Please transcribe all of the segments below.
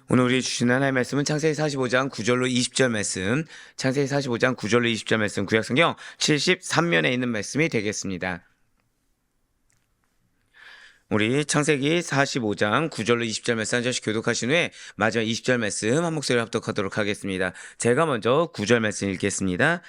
오늘 우리 주신 하나님의 말씀은 창세기 45장 9절로 20절 말씀, 창세기 45장 9절로 20절 말씀, 구약성경 73면에 있는 말씀이 되겠습니다. 우리 창세기 45장 9절로 20절 말씀 한 절씩 교독하신 후에 마지막 20절 말씀 한 목소리로 합독하도록 하겠습니다. 제가 먼저 9절 말씀 읽겠습니다.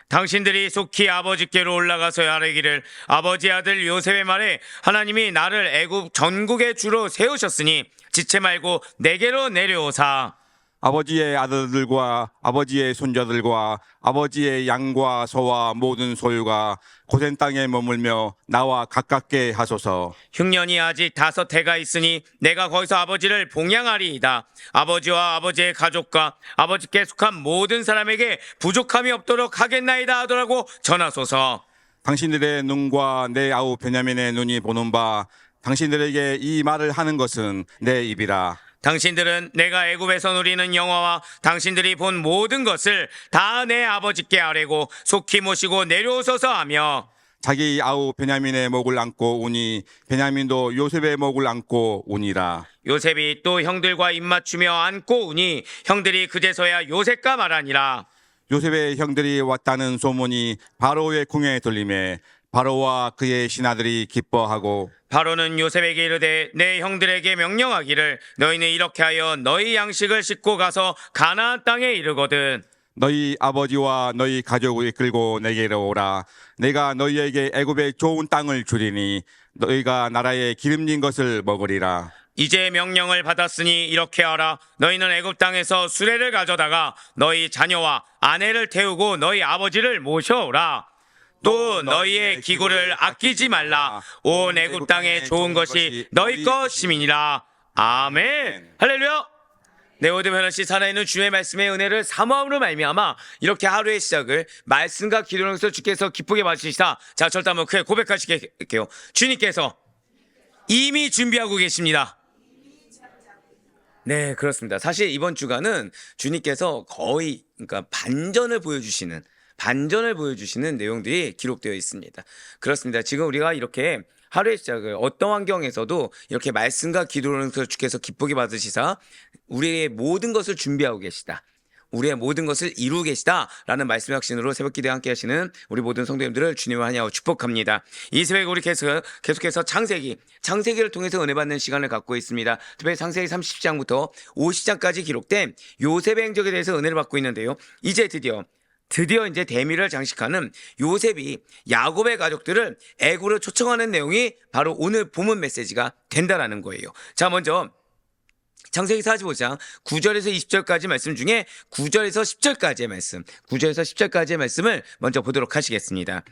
당신들이 속히 아버지께로 올라가서 아뢰기를 아버지 아들 요셉의 말에 하나님이 나를 애굽 전국의 주로 세우셨으니 지체 말고 내게로 내려오사. 아버지의 아들들과 아버지의 손자들과 아버지의 양과 소와 모든 소유가 고센 땅에 머물며 나와 가깝게 하소서. 흉년이 아직 5해가 있으니 내가 거기서 아버지를 봉양하리이다. 아버지와 아버지의 가족과 아버지께 속한 모든 사람에게 부족함이 없도록 하겠나이다 하더라고 전하소서. 당신들의 눈과 내 아우 베냐민의 눈이 보는 바 당신들에게 이 말을 하는 것은 내 입이라. 당신들은 내가 애굽에서 누리는 영화와 당신들이 본 모든 것을 다 내 아버지께 아뢰고 속히 모시고 내려오소서 하며 자기 아우 베냐민의 목을 안고 우니 베냐민도 요셉의 목을 안고 우니라. 요셉이 또 형들과 입맞추며 안고 우니 형들이 그제서야 요셉과 말하니라. 요셉의 형들이 왔다는 소문이 바로의 궁에 들리매 바로와 그의 신하들이 기뻐하고 바로는 요셉에게 이르되 내 형들에게 명령하기를 너희는 이렇게 하여 너희 양식을 싣고 가서 가나안 땅에 이르거든 너희 아버지와 너희 가족을 이끌고 내게로 오라. 내가 너희에게 애굽의 좋은 땅을 주리니 너희가 나라에 기름진 것을 먹으리라. 이제 명령을 받았으니 이렇게 하라. 너희는 애굽 땅에서 수레를 가져다가 너희 자녀와 아내를 태우고 너희 아버지를 모셔오라. 또 너희의 기구를 아끼지 말라. 온 애굽 땅에 좋은 것이 너희 것임이니라. 아멘. 할렐루야. 내 모든 변화시 살아있는 주의 말씀의 은혜를 사모함으로 말미암아 이렇게 하루의 시작을 말씀과 기도로서 주께서 기쁘게 봐주시사. 자, 절대 한번 크게 고백하시게요. 주님께서 이미 준비하고 계십니다. 네, 그렇습니다. 사실 이번 주간은 주님께서 거의 반전을 보여주시는 내용들이 기록되어 있습니다. 그렇습니다. 지금 우리가 이렇게 하루의 시작을 어떤 환경에서도 이렇게 말씀과 기도로서 주께서 기쁘게 받으시사 우리의 모든 것을 준비하고 계시다. 우리의 모든 것을 이루고 계시다라는 말씀의 확신으로 새벽 기도에 함께 하시는 우리 모든 성도님들을 주님을 환영하고 축복합니다. 이 새벽에 우리 계속해서 창세기를 통해서 은혜 받는 시간을 갖고 있습니다. 특별히 창세기 30장부터 50장까지 기록된 요셉의 행적에 대해서 은혜를 받고 있는데요. 이제 드디어 이제 대미를 장식하는 요셉이 야곱의 가족들을 애굽으로 초청하는 내용이 바로 오늘 본문 메시지가 된다라는 거예요. 자, 먼저 창세기 45장 9절에서 20절까지 말씀 중에 9절에서 10절까지의 말씀을 먼저 보도록 하시겠습니다.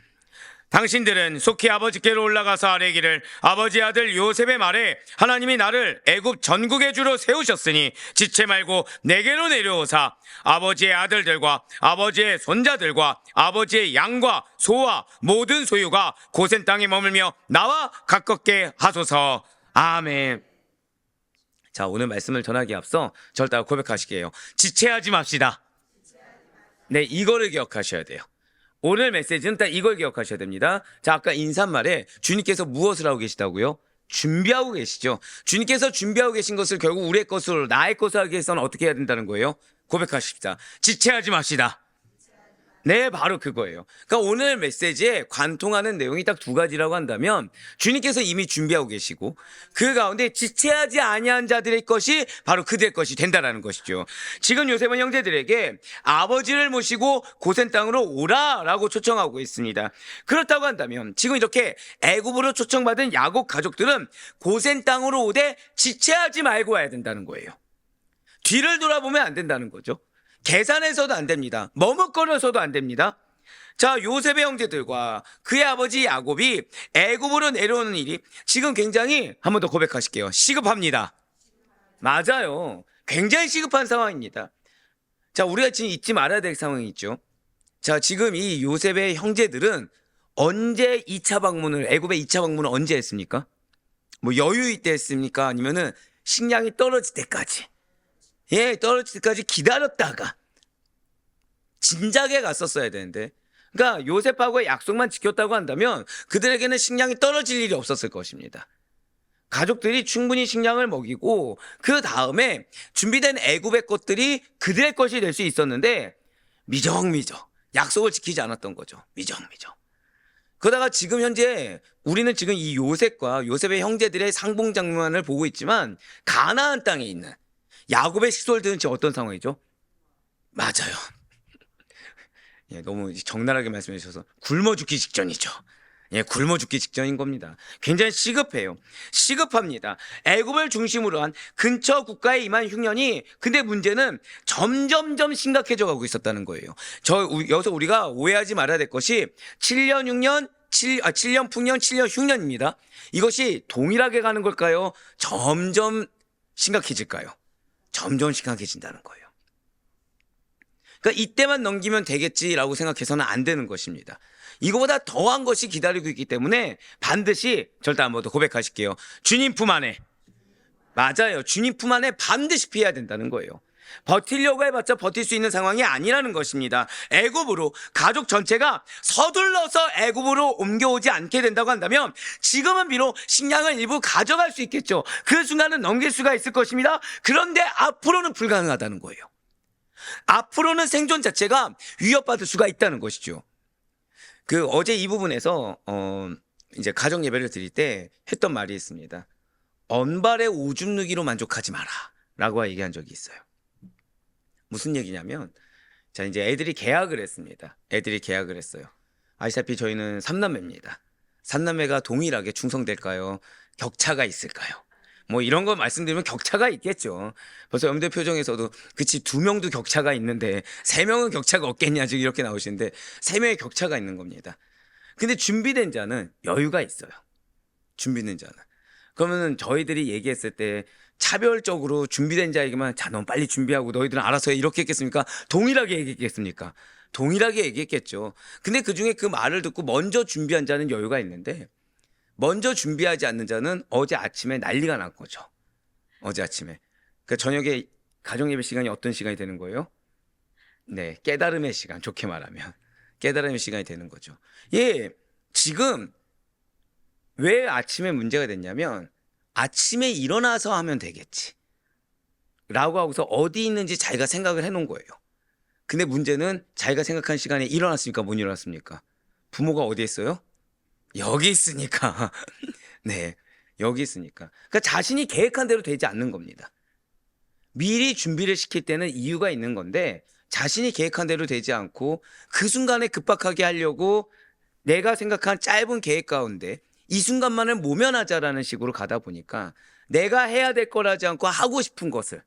당신들은 속히 아버지께로 올라가서 아뢰기를 아버지 아들 요셉의 말에 하나님이 나를 애굽 전국의 주로 세우셨으니 지체 말고 내게로 내려오사. 아버지의 아들들과 아버지의 손자들과 아버지의 양과 소와 모든 소유가 고센 땅에 머물며 나와 가깝게 하소서. 아멘. 자, 오늘 말씀을 전하기에 앞서 절대 고백하시게요. 지체하지 맙시다. 네, 이거를 기억하셔야 돼요. 오늘 메시지는 딱 이걸 기억하셔야 됩니다. 자, 아까 인사말에 주님께서 무엇을 하고 계시다고요? 준비하고 계시죠. 주님께서 준비하고 계신 것을 결국 우리의 것으로 나의 것을 하기 위해서는 어떻게 해야 된다는 거예요? 고백하십시다. 지체하지 맙시다. 네, 바로 그거예요. 그러니까 오늘 메시지에 관통하는 내용이 딱 2가지라고 한다면 주님께서 이미 준비하고 계시고 그 가운데 지체하지 아니한 자들의 것이 바로 그들의 것이 된다라는 것이죠. 지금 요셉은 형제들에게 아버지를 모시고 고센 땅으로 오라라고 초청하고 있습니다. 그렇다고 한다면 지금 이렇게 애굽으로 초청받은 야곱 가족들은 고센 땅으로 오되 지체하지 말고 와야 된다는 거예요. 뒤를 돌아보면 안 된다는 거죠. 계산해서도 안 됩니다. 머뭇거려서도 안 됩니다. 자, 요셉의 형제들과 그의 아버지 야곱이 애굽으로 내려오는 일이 지금 굉장히 한 번 더 고백하실게요. 시급합니다. 맞아요. 굉장히 시급한 상황입니다. 자, 우리가 지금 잊지 말아야 될 상황이 있죠. 자, 지금 이 요셉의 형제들은 언제 2차 방문을 애굽의 2차 방문을 언제 했습니까? 뭐 여유 있때 했습니까? 아니면은 식량이 떨어질 때까지. 예, 떨어질 때까지 기다렸다가 진작에 갔었어야 되는데, 그러니까 요셉하고의 약속만 지켰다고 한다면 그들에게는 식량이 떨어질 일이 없었을 것입니다. 가족들이 충분히 식량을 먹이고 그 다음에 준비된 애굽의 것들이 그들의 것이 될 수 있었는데 미정미정 약속을 지키지 않았던 거죠. 미정미정. 그러다가 지금 현재 우리는 지금 이 요셉과 요셉의 형제들의 상봉 장면을 보고 있지만 가나안 땅에 있는 야곱의 식솔들은 지금 어떤 상황이죠? 맞아요. 예, 너무 적나라하게 말씀해 주셔서 굶어 죽기 직전이죠. 예, 굶어 죽기 직전인 겁니다. 굉장히 시급해요. 시급합니다. 애굽을 중심으로 한 근처 국가에 임한 흉년이 근데 문제는 점점점 심각해져 가고 있었다는 거예요. 여기서 우리가 오해하지 말아야 될 것이 7년 6년 7년 풍년 7년 흉년입니다. 이것이 동일하게 가는 걸까요? 점점 심각해질까요? 점점 심각해진다는 거예요. 그러니까 이때만 넘기면 되겠지라고 생각해서는 안 되는 것입니다. 이거보다 더한 것이 기다리고 있기 때문에 반드시 절대 한 번 더 고백하실게요. 주님 품 안에. 맞아요. 주님 품 안에 반드시 피해야 된다는 거예요. 버티려고 해봤자 버틸 수 있는 상황이 아니라는 것입니다. 애굽으로 가족 전체가 서둘러서 애굽으로 옮겨오지 않게 된다고 한다면 지금은 비록 식량을 일부 가져갈 수 있겠죠. 그 순간은 넘길 수가 있을 것입니다. 그런데 앞으로는 불가능하다는 거예요. 앞으로는 생존 자체가 위협받을 수가 있다는 것이죠. 어제 이 부분에서 이제 가정 예배를 드릴 때 했던 말이 있습니다. 언발의 오줌 누기로 만족하지 마라라고 얘기한 적이 있어요. 무슨 얘기냐면 자 이제 애들이 계약을 했습니다. 애들이 계약을 했어요. 아시다시피 저희는 3남매입니다. 3남매가 동일하게 충성될까요? 격차가 있을까요? 뭐 이런 거 말씀드리면 격차가 있겠죠. 벌써 여러분들 표정에서도 그치 2명도 격차가 있는데 3명은 격차가 없겠냐 지금 이렇게 나오시는데 3명의 격차가 있는 겁니다. 근데 준비된 자는 여유가 있어요. 준비된 자는. 그러면은 저희들이 얘기했을 때 차별적으로 준비된 자에게만 자 넌 빨리 준비하고 너희들은 알아서 해 이렇게 했겠습니까? 동일하게 얘기했겠습니까? 동일하게 얘기했겠죠. 근데 그중에 그 말을 듣고 먼저 준비한 자는 여유가 있는데 먼저 준비하지 않는 자는 어제 아침에 난리가 난 거죠. 어제 아침에. 그러니까 저녁에 가정예배 시간이 어떤 시간이 되는 거예요? 네, 깨달음의 시간, 좋게 말하면. 깨달음의 시간이 되는 거죠. 예, 지금 왜 아침에 문제가 됐냐면 아침에 일어나서 하면 되겠지. 라고 하고서 어디 있는지 자기가 생각을 해놓은 거예요. 근데 문제는 자기가 생각한 시간에 일어났습니까? 못 일어났습니까? 부모가 어디에 있어요? 여기 있으니까. 네, 여기 있으니까. 그러니까 자신이 계획한 대로 되지 않는 겁니다. 미리 준비를 시킬 때는 이유가 있는 건데 자신이 계획한 대로 되지 않고 그 순간에 급박하게 하려고 내가 생각한 짧은 계획 가운데 이 순간만을 모면하자라는 식으로 가다 보니까 내가 해야 될 거라지 않고 하고 싶은 것을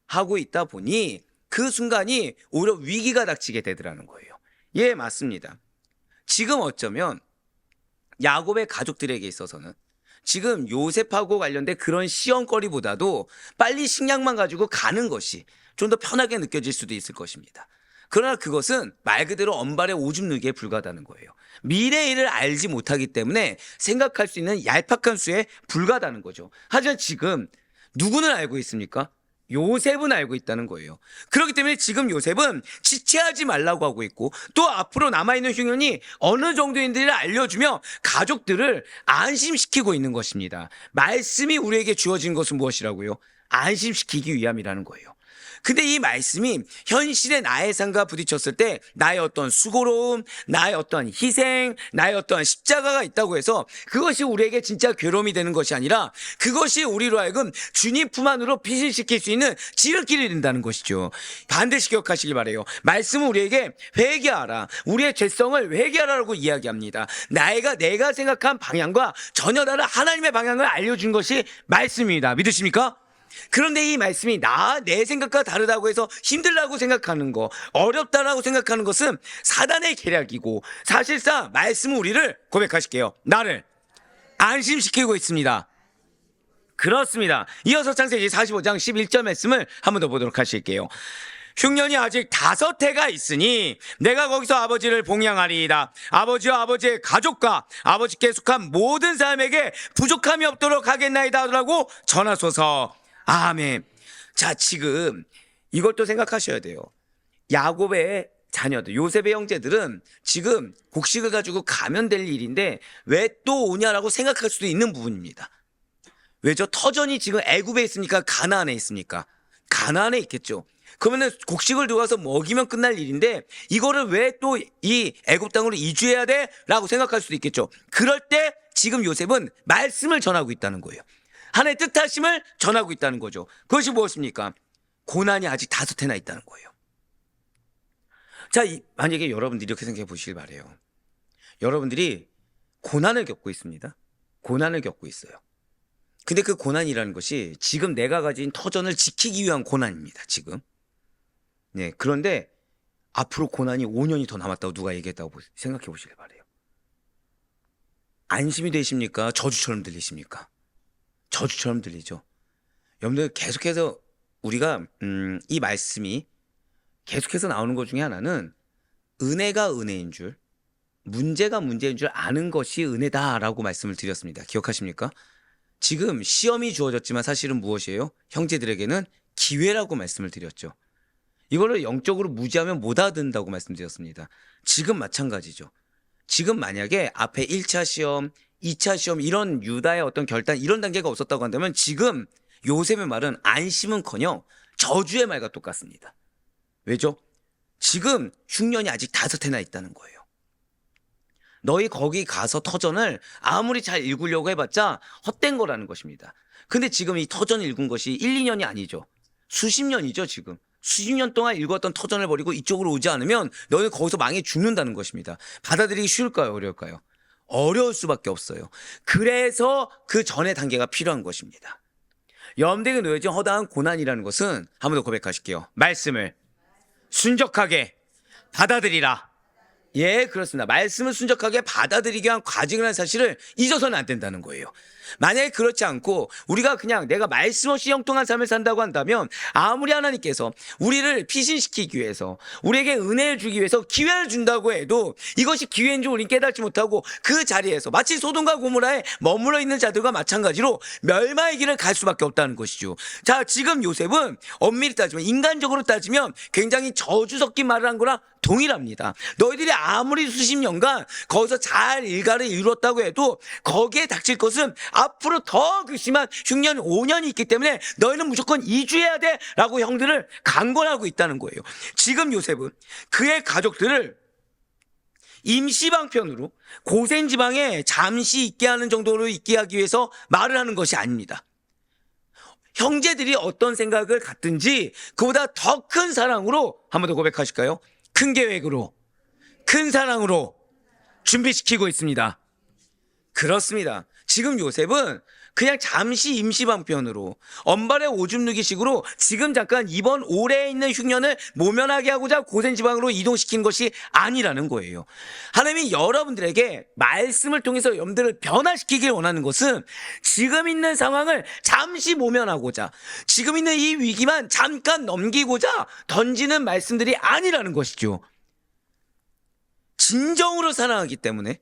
하고 있다 보니 그 순간이 오히려 위기가 닥치게 되더라는 거예요. 예, 맞습니다. 지금 어쩌면 야곱의 가족들에게 있어서는 지금 요셉하고 관련된 그런 시험거리보다도 빨리 식량만 가지고 가는 것이 좀 더 편하게 느껴질 수도 있을 것입니다. 그러나 그것은 말 그대로 언발의 오줌 누기에 불과하다는 거예요. 미래의 일을 알지 못하기 때문에 생각할 수 있는 얄팍한 수에 불과하다는 거죠. 하지만 지금 누구는 알고 있습니까? 요셉은 알고 있다는 거예요. 그렇기 때문에 지금 요셉은 지체하지 말라고 하고 있고 또 앞으로 남아있는 흉년이 어느 정도인지를 알려주며 가족들을 안심시키고 있는 것입니다. 말씀이 우리에게 주어진 것은 무엇이라고요? 안심시키기 위함이라는 거예요. 근데 이 말씀이 현실의 나의 삶과 부딪혔을 때 나의 어떤 수고로움, 나의 어떤 희생, 나의 어떤 십자가가 있다고 해서 그것이 우리에게 진짜 괴로움이 되는 것이 아니라 그것이 우리로 하여금 주님 품 안으로 피신시킬 수 있는 지름길이 된다는 것이죠. 반드시 기억하시길 바라요. 말씀은 우리에게 회개하라, 우리의 죄성을 회개하라고 이야기합니다. 내가 생각한 방향과 전혀 다른 하나님의 방향을 알려준 것이 말씀입니다. 믿으십니까? 그런데 이 말씀이 내 생각과 다르다고 해서 힘들다고 생각하는 거, 어렵다라고 생각하는 것은 사단의 계략이고 사실상 말씀은 우리를 고백하실게요. 나를 안심시키고 있습니다. 그렇습니다. 이어서 창세기 45장 11절 말씀을 한 번 더 보도록 하실게요. 흉년이 아직 5해가 있으니 내가 거기서 아버지를 봉양하리이다. 아버지와 아버지의 가족과 아버지께 속한 모든 사람에게 부족함이 없도록 하겠나이다 라고 전하소서. 아멘. 자, 지금 이것도 생각하셔야 돼요. 야곱의 자녀들, 요셉의 형제들은 지금 곡식을 가지고 가면 될 일인데 왜 또 오냐라고 생각할 수도 있는 부분입니다. 왜죠? 터전이 지금 애굽에 있습니까? 가나안에 있습니까? 가나안에 있겠죠. 그러면은 곡식을 들어가서 먹이면 끝날 일인데 이거를 왜 또 이 애굽 땅으로 이주해야 돼? 라고 생각할 수도 있겠죠. 그럴 때 지금 요셉은 말씀을 전하고 있다는 거예요. 하나님의 뜻하심을 전하고 있다는 거죠. 그것이 무엇입니까? 고난이 아직 5해나 있다는 거예요. 자, 만약에 여러분들이 이렇게 생각해 보시길 바래요. 여러분들이 고난을 겪고 있습니다. 고난을 겪고 있어요. 근데 그 고난이라는 것이 지금 내가 가진 터전을 지키기 위한 고난입니다. 지금. 네, 그런데 앞으로 고난이 5년이 더 남았다고 누가 얘기했다고 생각해 보시길 바래요. 안심이 되십니까? 저주처럼 들리십니까? 저주처럼 들리죠. 여러분들 계속해서 우리가 이 말씀이 계속해서 나오는 것 중에 하나는 은혜가 은혜인 줄, 문제가 문제인 줄 아는 것이 은혜다라고 말씀을 드렸습니다. 기억하십니까? 지금 시험이 주어졌지만 사실은 무엇이에요? 형제들에게는 기회라고 말씀을 드렸죠. 이거를 영적으로 무지하면 못 알아듣는다고 말씀드렸습니다. 지금 마찬가지죠. 지금 만약에 앞에 1차 시험, 2차 시험 이런 유다의 어떤 결단 이런 단계가 없었다고 한다면 지금 요셉의 말은 안심은커녕 저주의 말과 똑같습니다. 왜죠? 지금 흉년이 아직 5해나 있다는 거예요. 너희 거기 가서 터전을 아무리 잘 읽으려고 해봤자 헛된 거라는 것입니다. 근데 지금 이 터전을 읽은 것이 1, 2년이 아니죠. 수십 년이죠 지금. 수십 년 동안 읽었던 터전을 버리고 이쪽으로 오지 않으면 너희는 거기서 망해 죽는다는 것입니다. 받아들이기 쉬울까요? 어려울까요? 어려울 수밖에 없어요. 그래서 그 전의 단계가 필요한 것입니다. 여러분들에게 놓여진 허다한 고난이라는 것은 한 번 더 고백하실게요. 말씀을 순적하게 받아들이라. 예, 그렇습니다. 말씀을 순적하게 받아들이기 위한 과정이라는 사실을 잊어서는 안 된다는 거예요. 만약에 그렇지 않고 우리가 그냥 내가 말씀 없이 형통한 삶을 산다고 한다면 아무리 하나님께서 우리를 피신시키기 위해서 우리에게 은혜를 주기 위해서 기회를 준다고 해도 이것이 기회인 줄 우리는 깨닫지 못하고 그 자리에서 마치 소돔과 고모라에 머물러 있는 자들과 마찬가지로 멸망의 길을 갈 수밖에 없다는 것이죠. 자, 지금 요셉은 엄밀히 따지면 인간적으로 따지면 굉장히 저주 섞인 말을 한 거랑 동일합니다. 너희들이 아무리 수십 년간 거기서 잘 일가를 이루었다고 해도 거기에 닥칠 것은 앞으로 더 극심한 흉년 5년이 있기 때문에 너희는 무조건 이주해야 돼 라고 형들을 강권하고 있다는 거예요. 지금 요셉은 그의 가족들을 임시방편으로 고센지방에 잠시 있게 하는 정도로 있게 하기 위해서 말을 하는 것이 아닙니다. 형제들이 어떤 생각을 갖든지 그보다 더 큰 사랑으로 한 번 더 고백하실까요? 큰 계획으로, 큰 사랑으로 준비시키고 있습니다. 그렇습니다. 지금 요셉은 그냥 잠시 임시방편으로 엄발의 오줌 누기식으로 지금 잠깐 이번 올해에 있는 흉년을 모면하게 하고자 고센지방으로 이동시킨 것이 아니라는 거예요. 하나님이 여러분들에게 말씀을 통해서 여러분들을 변화시키길 원하는 것은 지금 있는 상황을 잠시 모면하고자 지금 있는 이 위기만 잠깐 넘기고자 던지는 말씀들이 아니라는 것이죠. 진정으로 사랑하기 때문에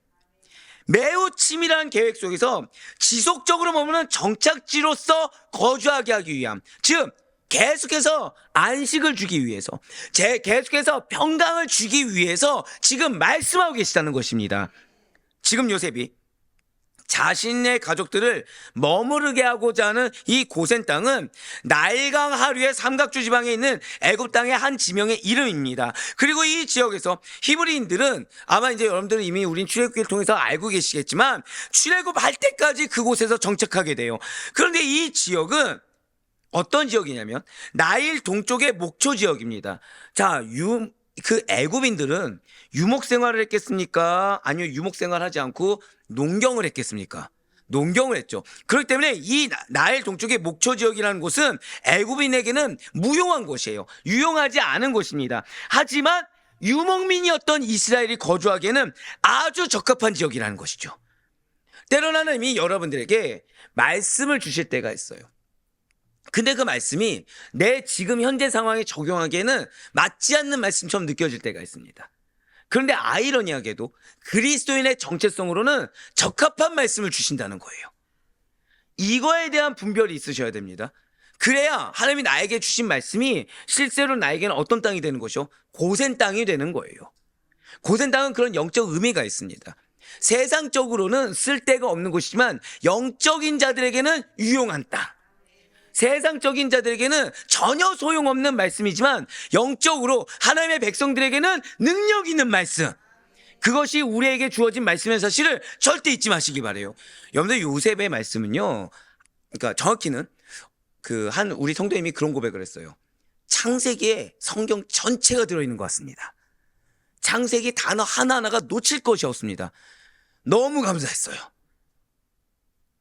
매우 치밀한 계획 속에서 지속적으로 머무는 정착지로서 거주하게 하기 위함, 즉 계속해서 안식을 주기 위해서 계속해서 평강을 주기 위해서 지금 말씀하고 계시다는 것입니다. 지금 요셉이 자신의 가족들을 머무르게 하고자 하는 이 고센 땅은 나일강 하류의 삼각주 지방에 있는 애굽 땅의 한 지명의 이름입니다. 그리고 이 지역에서 히브리인들은 아마 이제 여러분들은 이미 우린 출애굽기를 통해서 알고 계시겠지만 출애굽할 때까지 그곳에서 정착하게 돼요. 그런데 이 지역은 어떤 지역이냐면 나일 동쪽의 목초 지역입니다. 자, 그 애굽인들은 유목 생활을 했겠습니까? 아니면 유목 생활하지 않고 농경을 했겠습니까? 농경을 했죠. 그렇기 때문에 이 나일 동쪽의 목초 지역이라는 곳은 애굽인에게는 무용한 곳이에요. 유용하지 않은 곳입니다. 하지만 유목민이었던 이스라엘이 거주하기에는 아주 적합한 지역이라는 것이죠. 때로는 하나님이 여러분들에게 말씀을 주실 때가 있어요. 근데 그 말씀이 내 지금 현재 상황에 적용하기에는 맞지 않는 말씀처럼 느껴질 때가 있습니다. 그런데 아이러니하게도 그리스도인의 정체성으로는 적합한 말씀을 주신다는 거예요. 이거에 대한 분별이 있으셔야 됩니다. 그래야 하나님이 나에게 주신 말씀이 실제로 나에게는 어떤 땅이 되는 것이요? 고센 땅이 되는 거예요. 고센 땅은 그런 영적 의미가 있습니다. 세상적으로는 쓸데가 없는 곳이지만 영적인 자들에게는 유용한 땅. 세상적인 자들에게는 전혀 소용없는 말씀이지만 영적으로 하나님의 백성들에게는 능력 있는 말씀. 그것이 우리에게 주어진 말씀의 사실을 절대 잊지 마시기 바래요. 여러분들 요셉의 말씀은요. 그러니까 정확히는 우리 성도님이 그런 고백을 했어요. 창세기에 성경 전체가 들어있는 것 같습니다. 창세기 단어 하나하나가 놓칠 것이 없습니다. 너무 감사했어요.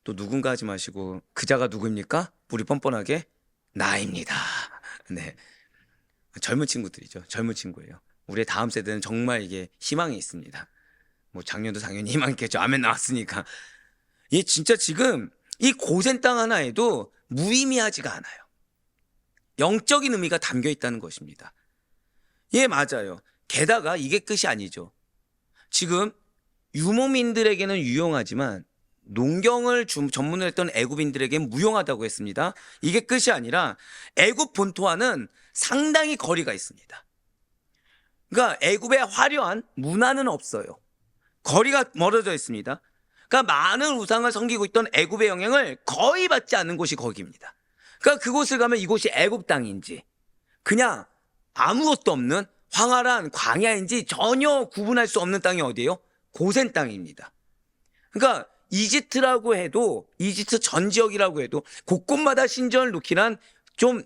또 누군가 하지 마시고 그자가 누구입니까? 우리 뻔뻔하게 나입니다. 네, 젊은 친구들이죠. 젊은 친구예요. 우리의 다음 세대는 정말 이게 희망이 있습니다. 뭐 작년도 당연히 희망 있겠죠. 아멘 나왔으니까. 이 진짜 지금 이 고센 땅 하나에도 무의미하지가 않아요. 영적인 의미가 담겨 있다는 것입니다. 예, 맞아요. 게다가 이게 끝이 아니죠. 지금 유목민들에게는 유용하지만 농경을 전문으로 했던 애굽인들에게는 무용하다고 했습니다. 이게 끝이 아니라 애굽 본토와는 상당히 거리가 있습니다. 그러니까 애굽의 화려한 문화는 없어요. 거리가 멀어져 있습니다. 그러니까 많은 우상을 섬기고 있던 애굽의 영향을 거의 받지 않는 곳이 거기입니다. 그러니까 그곳을 가면 이곳이 애굽 땅인지 그냥 아무것도 없는 황활한 광야인지 전혀 구분할 수 없는 땅이 어디예요? 고센 땅입니다. 그러니까 이집트라고 해도 이집트 전 지역이라고 해도 곳곳마다 신전을 놓기란 좀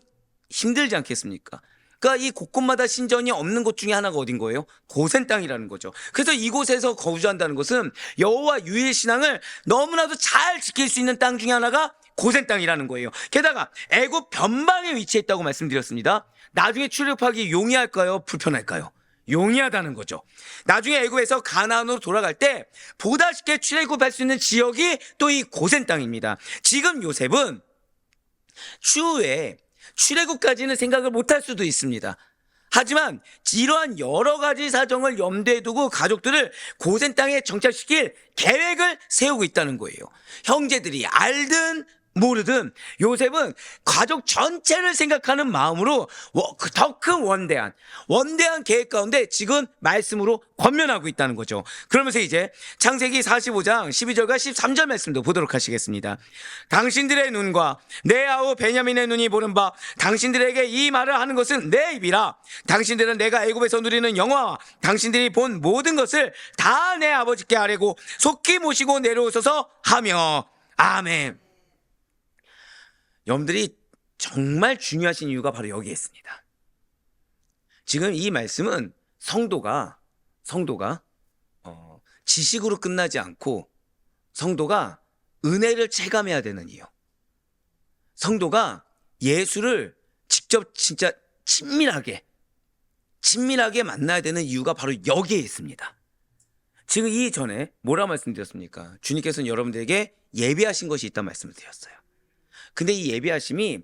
힘들지 않겠습니까? 그러니까 이 곳곳마다 신전이 없는 곳 중에 하나가 어딘 거예요? 고센 땅이라는 거죠. 그래서 이곳에서 거주한다는 것은 여호와 유일 신앙을 너무나도 잘 지킬 수 있는 땅 중에 하나가 고센 땅이라는 거예요. 게다가 애굽 변방에 위치했다고 말씀드렸습니다. 나중에 출애굽하기 용이할까요? 불편할까요? 용이하다는 거죠. 나중에 애굽에서 가나안으로 돌아갈 때 보다 쉽게 출애굽할 수 있는 지역이 또 이 고센 땅입니다. 지금 요셉은 추후에 출애굽까지는 생각을 못할 수도 있습니다. 하지만 이러한 여러 가지 사정을 염두에 두고 가족들을 고센 땅에 정착시킬 계획을 세우고 있다는 거예요. 형제들이 알든 모르든 요셉은 가족 전체를 생각하는 마음으로 더 큰 원대한 계획 가운데 지금 말씀으로 권면하고 있다는 거죠. 그러면서 이제 창세기 45장 12절과 13절 말씀도 보도록 하시겠습니다. 당신들의 눈과 내 아우 베냐민의 눈이 보는 바 당신들에게 이 말을 하는 것은 내 입이라. 당신들은 내가 애굽에서 누리는 영화와 당신들이 본 모든 것을 다 내 아버지께 아뢰고 속히 모시고 내려오소서 하며 아멘. 여러분들이 정말 중요하신 이유가 바로 여기에 있습니다. 지금 이 말씀은 성도가 지식으로 끝나지 않고 성도가 은혜를 체감해야 되는 이유. 성도가 예수를 직접 진짜 친밀하게 만나야 되는 이유가 바로 여기에 있습니다. 지금 이전에 뭐라 말씀드렸습니까? 주님께서는 여러분들에게 예비하신 것이 있다는 말씀을 드렸어요. 근데 이 예비하심이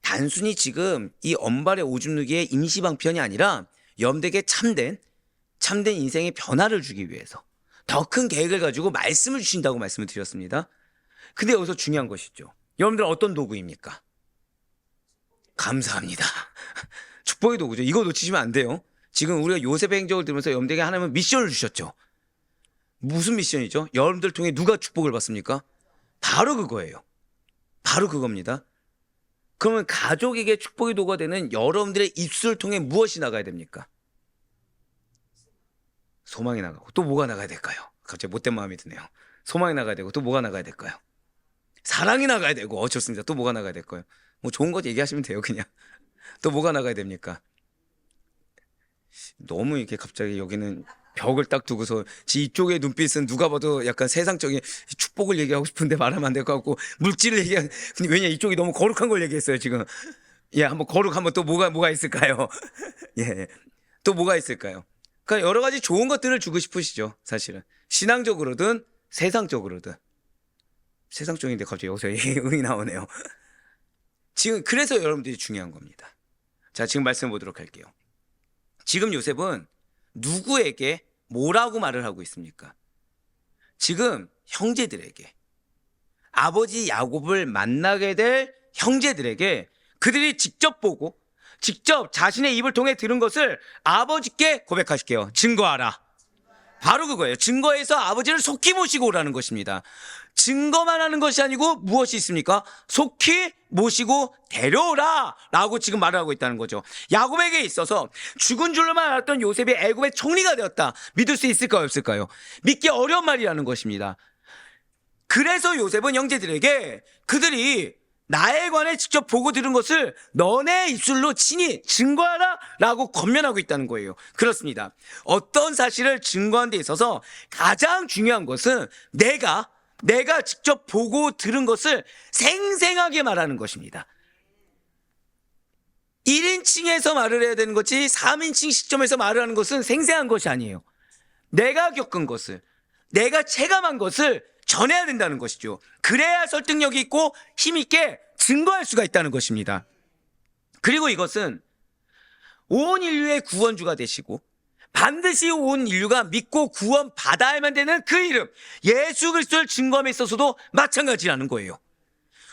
단순히 지금 이 언발의 오줌 누기의 임시방편이 아니라 여러분들에게 참된 인생의 변화를 주기 위해서 더 큰 계획을 가지고 말씀을 주신다고 말씀을 드렸습니다. 근데 여기서 중요한 것이죠. 여러분들 어떤 도구입니까? 감사합니다. 축복의 도구죠. 이거 놓치시면 안 돼요. 지금 우리가 요셉의 행적을 들으면서 여러분들에게 하나님은 미션을 주셨죠. 무슨 미션이죠? 여러분들 통해 누가 축복을 받습니까? 바로 그거예요. 바로 그겁니다. 그러면 가족에게 축복의 도구가 되는 여러분들의 입술을 통해 무엇이 나가야 됩니까? 소망이 나가고 또 뭐가 나가야 될까요? 갑자기 못된 마음이 드네요. 소망이 나가야 되고 또 뭐가 나가야 될까요? 사랑이 나가야 되고 좋습니다. 또 뭐가 나가야 될까요? 뭐 좋은 것 얘기하시면 돼요. 그냥 또 뭐가 나가야 됩니까? 너무 이렇게 갑자기 여기는 벽을 딱 두고서 이쪽의 눈빛은 누가 봐도 약간 세상적인 축복을 얘기하고 싶은데 말하면 안 될 것 같고 물질을 얘기하는, 왜냐 이쪽이 너무 거룩한 걸 얘기했어요 지금. 예, 한번 한번 또 뭐가 있을까요? 예, 또 뭐가 있을까요? 그러니까 여러 가지 좋은 것들을 주고 싶으시죠 사실은. 신앙적으로든 세상적으로든. 세상적인데 갑자기 여기서 응이 나오네요. 지금 그래서 여러분들이 중요한 겁니다. 자, 지금 말씀 보도록 할게요. 지금 요셉은 누구에게 뭐라고 말을 하고 있습니까? 지금 형제들에게, 아버지 야곱을 만나게 될 형제들에게 그들이 직접 보고 직접 자신의 입을 통해 들은 것을 아버지께 고백하실게요. 증거하라. 바로 그거예요. 증거해서 아버지를 속히 모시고 오라는 것입니다. 증거만 하는 것이 아니고 무엇이 있습니까? 속히 모시고 데려오라 라고 지금 말을 하고 있다는 거죠. 야곱에게 있어서 죽은 줄로만 알았던 요셉이 애굽의 총리가 되었다. 믿을 수 있을까요, 없을까요? 믿기 어려운 말이라는 것입니다. 그래서 요셉은 형제들에게 그들이 나에 관해 직접 보고 들은 것을 너네 입술로 친히 증거하라 라고 권면하고 있다는 거예요. 그렇습니다. 어떤 사실을 증거하는 데 있어서 가장 중요한 것은 내가 직접 보고 들은 것을 생생하게 말하는 것입니다. 1인칭에서 말을 해야 되는 거지 3인칭 시점에서 말을 하는 것은 생생한 것이 아니에요. 내가 겪은 것을, 내가 체감한 것을 전해야 된다는 것이죠. 그래야 설득력이 있고 힘있게 증거할 수가 있다는 것입니다. 그리고 이것은 온 인류의 구원주가 되시고 반드시 온 인류가 믿고 구원받아야만 되는 그 이름 예수 그리스도를 증거함에 있어서도 마찬가지라는 거예요.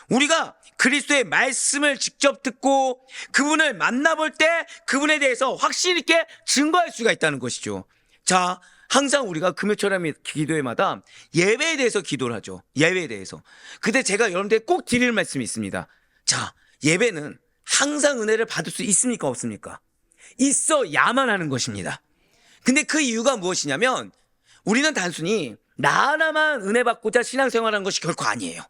우리가 그리스도의 말씀을 직접 듣고 그분을 만나볼 때 그분에 대해서 확신 있게 증거할 수가 있다는 것이죠. 자, 항상 우리가 금요철 기도회마다 예배에 대해서 기도를 하죠. 예배에 대해서. 근데 제가 여러분들에게 꼭 드릴 말씀이 있습니다. 자, 예배는 항상 은혜를 받을 수 있습니까, 없습니까? 있어야만 하는 것입니다. 근데 그 이유가 무엇이냐면 우리는 단순히 나 하나만 은혜 받고자 신앙생활하는 것이 결코 아니에요.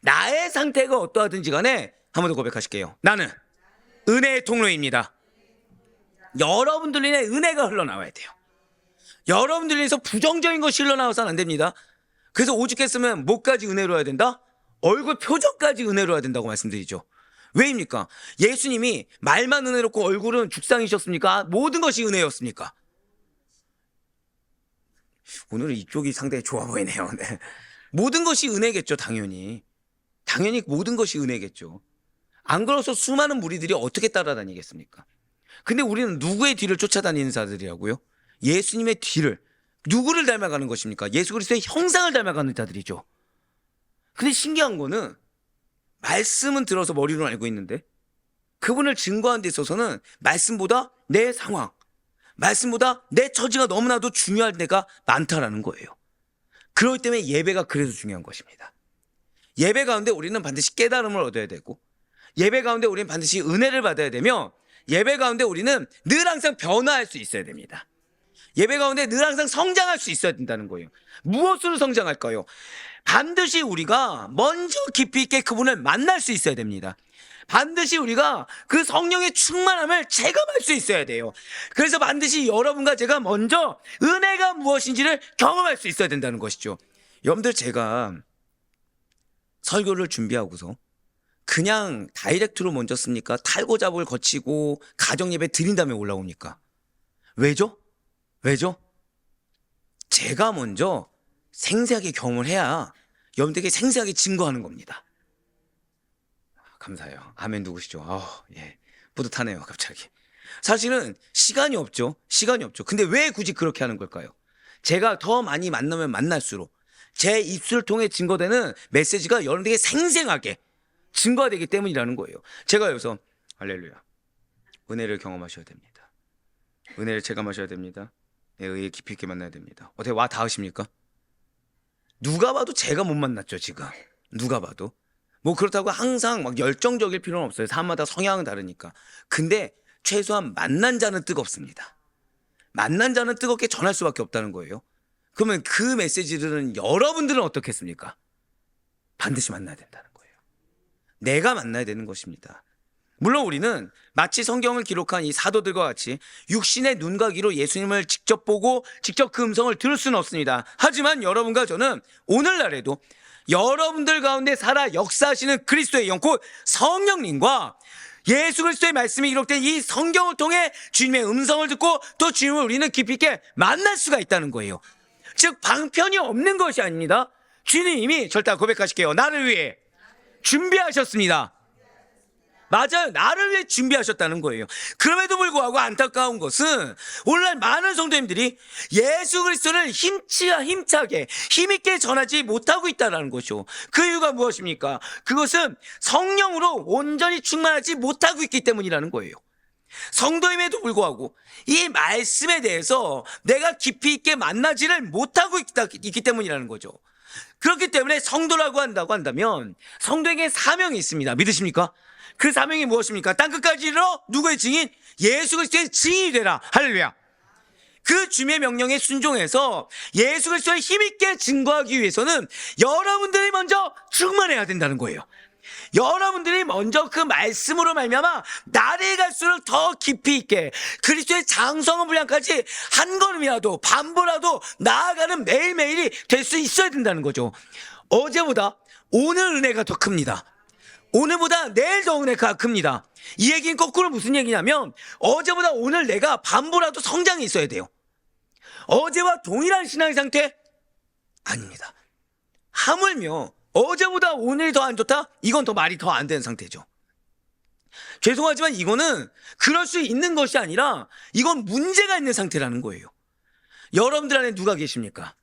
나의 상태가 어떠하든지 간에 한 번 더 고백하실게요. 나는 은혜의 통로입니다. 여러분들 인해 은혜가 흘러나와야 돼요. 여러분들 인해서 부정적인 것이 흘러나와서는 안 됩니다. 그래서 오죽했으면 목까지 은혜로워야 된다? 얼굴 표정까지 은혜로워야 된다고 말씀드리죠. 왜입니까? 예수님이 말만 은혜롭고 얼굴은 죽상이셨습니까? 모든 것이 은혜였습니까? 오늘은 이쪽이 상당히 좋아 보이네요. 네. 모든 것이 은혜겠죠, 당연히. 당연히 모든 것이 은혜겠죠. 안 그래서 수많은 무리들이 어떻게 따라다니겠습니까? 근데 우리는 누구의 뒤를 쫓아다니는 자들이라고요? 예수님의 뒤를. 누구를 닮아가는 것입니까? 예수 그리스도의 형상을 닮아가는 자들이죠. 근데 신기한 거는 말씀은 들어서 머리로 알고 있는데 그분을 증거하는 데 있어서는 말씀보다 내 상황, 말씀보다 내 처지가 너무나도 중요할 때가 많다라는 거예요. 그렇기 때문에 예배가 그래서 중요한 것입니다. 예배 가운데 우리는 반드시 깨달음을 얻어야 되고 예배 가운데 우리는 반드시 은혜를 받아야 되며 예배 가운데 우리는 늘 항상 변화할 수 있어야 됩니다. 예배 가운데 늘 항상 성장할 수 있어야 된다는 거예요. 무엇으로 성장할까요? 반드시 우리가 먼저 깊이 있게 그분을 만날 수 있어야 됩니다. 반드시 우리가 그 성령의 충만함을 체감할 수 있어야 돼요. 그래서 반드시 여러분과 제가 먼저 은혜가 무엇인지를 경험할 수 있어야 된다는 것이죠. 여러분들, 제가 설교를 준비하고서 그냥 다이렉트로 먼저 씁니까? 탈고 잡을 거치고 가정예배 드린 다음에 올라옵니까? 왜죠? 제가 먼저 생생하게 경험을 해야 여러분들에게 생생하게 증거하는 겁니다. 감사해요. 아멘 누구시죠? 예. 뿌듯하네요, 갑자기. 사실은 시간이 없죠. 근데 왜 굳이 그렇게 하는 걸까요? 제가 더 많이 만나면 만날수록 제 입술을 통해 증거되는 메시지가 여러분들에게 생생하게 증거가 되기 때문이라는 거예요. 제가 여기서 할렐루야, 은혜를 경험하셔야 됩니다. 은혜를 체감하셔야 됩니다. 내 의에 깊이 있게 만나야 됩니다. 어떻게 와 닿으십니까? 누가 봐도 제가 못 만났죠, 지금. 누가 봐도. 뭐 그렇다고 항상 막 열정적일 필요는 없어요. 사람마다 성향은 다르니까. 근데 최소한 만난 자는 뜨겁습니다. 만난 자는 뜨겁게 전할 수밖에 없다는 거예요. 그러면 그 메시지들은 여러분들은 어떻겠습니까? 반드시 만나야 된다는 거예요. 내가 만나야 되는 것입니다. 물론 우리는 마치 성경을 기록한 이 사도들과 같이 육신의 눈과 귀로 예수님을 직접 보고 직접 그 음성을 들을 수는 없습니다. 하지만 여러분과 저는 오늘날에도 여러분들 가운데 살아 역사하시는 그리스도의 영, 곧 성령님과 예수 그리스도의 말씀이 기록된 이 성경을 통해 주님의 음성을 듣고 또 주님을 우리는 깊이 있게 만날 수가 있다는 거예요. 즉 방편이 없는 것이 아닙니다. 주님이 절대 고백하실게요. 나를 위해 준비하셨습니다. 맞아요. 나를 위해 준비하셨다는 거예요. 그럼에도 불구하고 안타까운 것은 오늘날 많은 성도님들이 예수 그리스도를 힘차게 힘있게 전하지 못하고 있다는 것이죠. 그 이유가 무엇입니까? 그것은 성령으로 온전히 충만하지 못하고 있기 때문이라는 거예요. 성도임에도 불구하고 이 말씀에 대해서 내가 깊이 있게 만나지를 못하고 있기 때문이라는 거죠. 그렇기 때문에 성도라고 한다면 성도에게 사명이 있습니다. 믿으십니까? 그 사명이 무엇입니까? 땅끝까지 이르러 누구의 증인? 예수 그리스도의 증인이 되라. 할렐루야. 그 주님의 명령에 순종해서 예수 그리스도를 힘있게 증거하기 위해서는 여러분들이 먼저 충만해야 된다는 거예요. 여러분들이 먼저 그 말씀으로 말미암아 날이 갈수록 더 깊이 있게 그리스도의 장성한 분량까지 한 걸음이라도 반보라도 나아가는 매일매일이 될 수 있어야 된다는 거죠. 어제보다 오늘 은혜가 더 큽니다. 오늘보다 내일 더 은혜가 큽니다. 이 얘기는 거꾸로 무슨 얘기냐면 어제보다 오늘 내가 반보라도 성장이 있어야 돼요. 어제와 동일한 신앙의 상태? 아닙니다. 하물며 어제보다 오늘이 더 안 좋다? 이건 더 말이 더 안 되는 상태죠. 죄송하지만 이거는 그럴 수 있는 것이 아니라 이건 문제가 있는 상태라는 거예요. 여러분들 안에 누가 계십니까?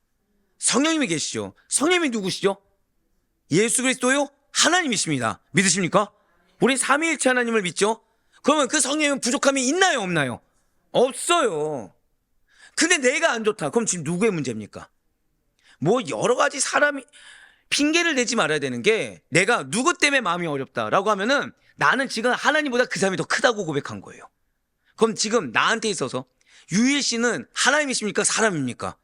성령님이 계시죠. 성령님이 누구시죠? 예수 그리스도요? 하나님이십니다. 믿으십니까? 우리 삼위일체 하나님을 믿죠? 그러면 그 성령님은 부족함이 있나요? 없나요? 없어요. 근데 내가 안 좋다. 그럼 지금 누구의 문제입니까? 뭐 여러 가지 사람이 핑계를 대지 말아야 되는 게 내가 누구 때문에 마음이 어렵다라고 하면은 나는 지금 하나님보다 그 사람이 더 크다고 고백한 거예요. 그럼 지금 나한테 있어서 유일 씨는 하나님이십니까? 사람입니까?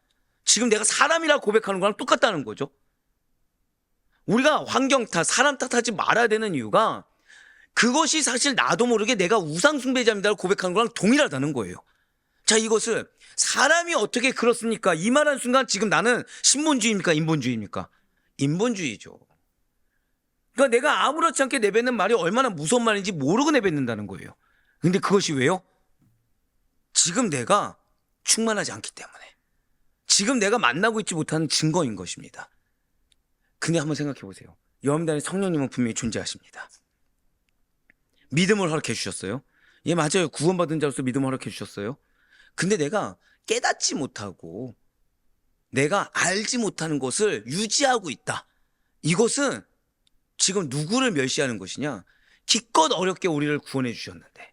지금 내가 사람이라고 고백하는 거랑 똑같다는 거죠. 우리가 환경 탓, 사람 탓하지 말아야 되는 이유가 그것이 사실 나도 모르게 내가 우상 숭배자입니다라고 고백하는 거랑 동일하다는 거예요. 자, 이것을 사람이 어떻게 그렇습니까? 이 말한 순간 지금 나는 신본주의입니까? 인본주의입니까? 인본주의죠. 그러니까 내가 아무렇지 않게 내뱉는 말이 얼마나 무서운 말인지 모르고 내뱉는다는 거예요. 근데 그것이 왜요? 지금 내가 충만하지 않기 때문에. 지금 내가 만나고 있지 못하는 증거인 것입니다. 근데 한번 생각해 보세요. 여러분들 안에 성령님은 분명히 존재하십니다. 믿음을 허락해 주셨어요. 예, 맞아요. 구원받은 자로서 믿음을 허락해 주셨어요. 근데 내가 깨닫지 못하고 내가 알지 못하는 것을 유지하고 있다. 이것은 지금 누구를 멸시하는 것이냐? 기껏 어렵게 우리를 구원해 주셨는데,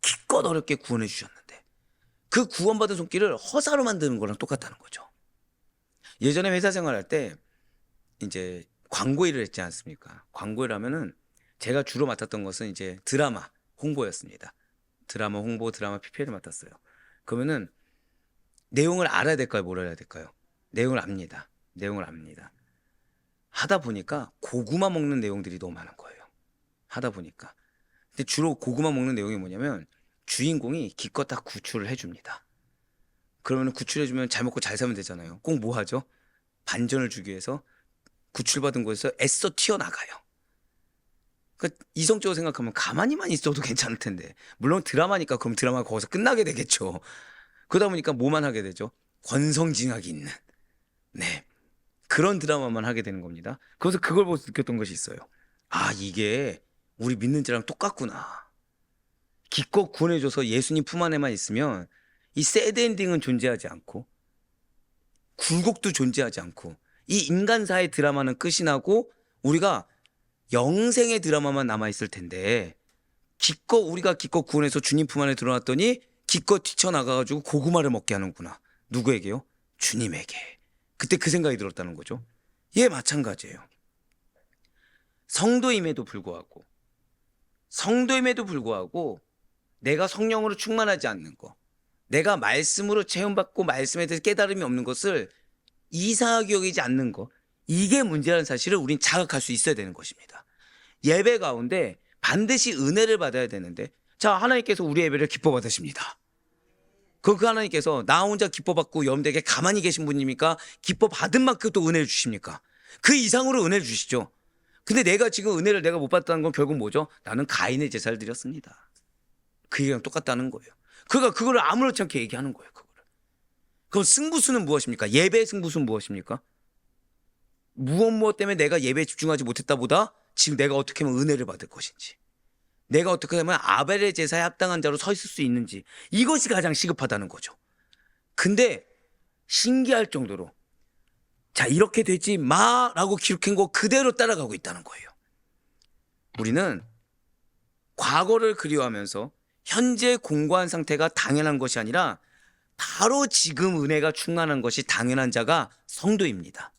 기껏 어렵게 구원해 주셨는데 그 구원받은 손길을 허사로 만드는 거랑 똑같다는 거죠. 예전에 회사 생활할 때 이제 광고 일을 했지 않습니까? 광고 일 하면은 제가 주로 맡았던 것은 이제 드라마 홍보였습니다. 드라마 홍보, 드라마 PPL을 맡았어요. 그러면은 내용을 알아야 될까요? 뭘 알아야 될까요? 내용을 압니다. 내용을 압니다. 하다 보니까 고구마 먹는 내용들이 너무 많은 거예요. 하다 보니까. 근데 주로 고구마 먹는 내용이 뭐냐면 주인공이 기껏 다 구출을 해줍니다. 그러면 구출해주면 잘 먹고 잘 살면 되잖아요. 꼭 뭐 하죠? 반전을 주기 위해서 구출받은 곳에서 애써 튀어나가요. 그러니까 이성적으로 생각하면 가만히만 있어도 괜찮을 텐데, 물론 드라마니까 그럼 드라마가 거기서 끝나게 되겠죠. 그러다 보니까 뭐만 하게 되죠? 권성징악이 있는, 네, 그런 드라마만 하게 되는 겁니다. 그래서 그걸 보고 느꼈던 것이 있어요. 아, 이게 우리 믿는 자랑 똑같구나. 기껏 구원해줘서 예수님 품 안에만 있으면 이 새드 엔딩은 존재하지 않고 굴곡도 존재하지 않고 이 인간사의 드라마는 끝이 나고 우리가 영생의 드라마만 남아있을 텐데, 우리가 기껏 구원해서 주님 품 안에 들어왔더니 기껏 뛰쳐나가가지고 고구마를 먹게 하는구나. 누구에게요? 주님에게. 그때 그 생각이 들었다는 거죠. 예, 마찬가지예요. 성도임에도 불구하고 내가 성령으로 충만하지 않는 거, 내가 말씀으로 체험받고 말씀에 대해서 깨달음이 없는 것을 이상하게 여기지 않는 거, 이게 문제라는 사실을 우린 자각할 수 있어야 되는 것입니다. 예배 가운데 반드시 은혜를 받아야 되는데, 자, 하나님께서 우리 예배를 기뻐 받으십니다. 그 하나님께서 나 혼자 기뻐 받고 여러분들에게 가만히 계신 분입니까? 기뻐 받은 만큼 또 은혜를 주십니까? 그 이상으로 은혜를 주시죠. 근데 내가 지금 은혜를 내가 못 받았다는 건 결국 뭐죠? 나는 가인의 제사를 드렸습니다. 그 얘기랑 똑같다는 거예요. 그러니까 그거를 아무렇지 않게 얘기하는 거예요. 그럼 승부수는 무엇입니까? 예배의 승부수는 무엇입니까? 무엇 때문에 내가 예배에 집중하지 못했다 보다 지금 내가 어떻게 하면 은혜를 받을 것인지, 내가 어떻게 하면 아벨의 제사에 합당한 자로 서 있을 수 있는지, 이것이 가장 시급하다는 거죠. 근데 신기할 정도로 자, 이렇게 되지 마라고 기록한 거 그대로 따라가고 있다는 거예요. 우리는 과거를 그리워하면서 현재 공고한 상태가 당연한 것이 아니라 바로 지금 은혜가 충만한 것이 당연한 자가 성도입니다.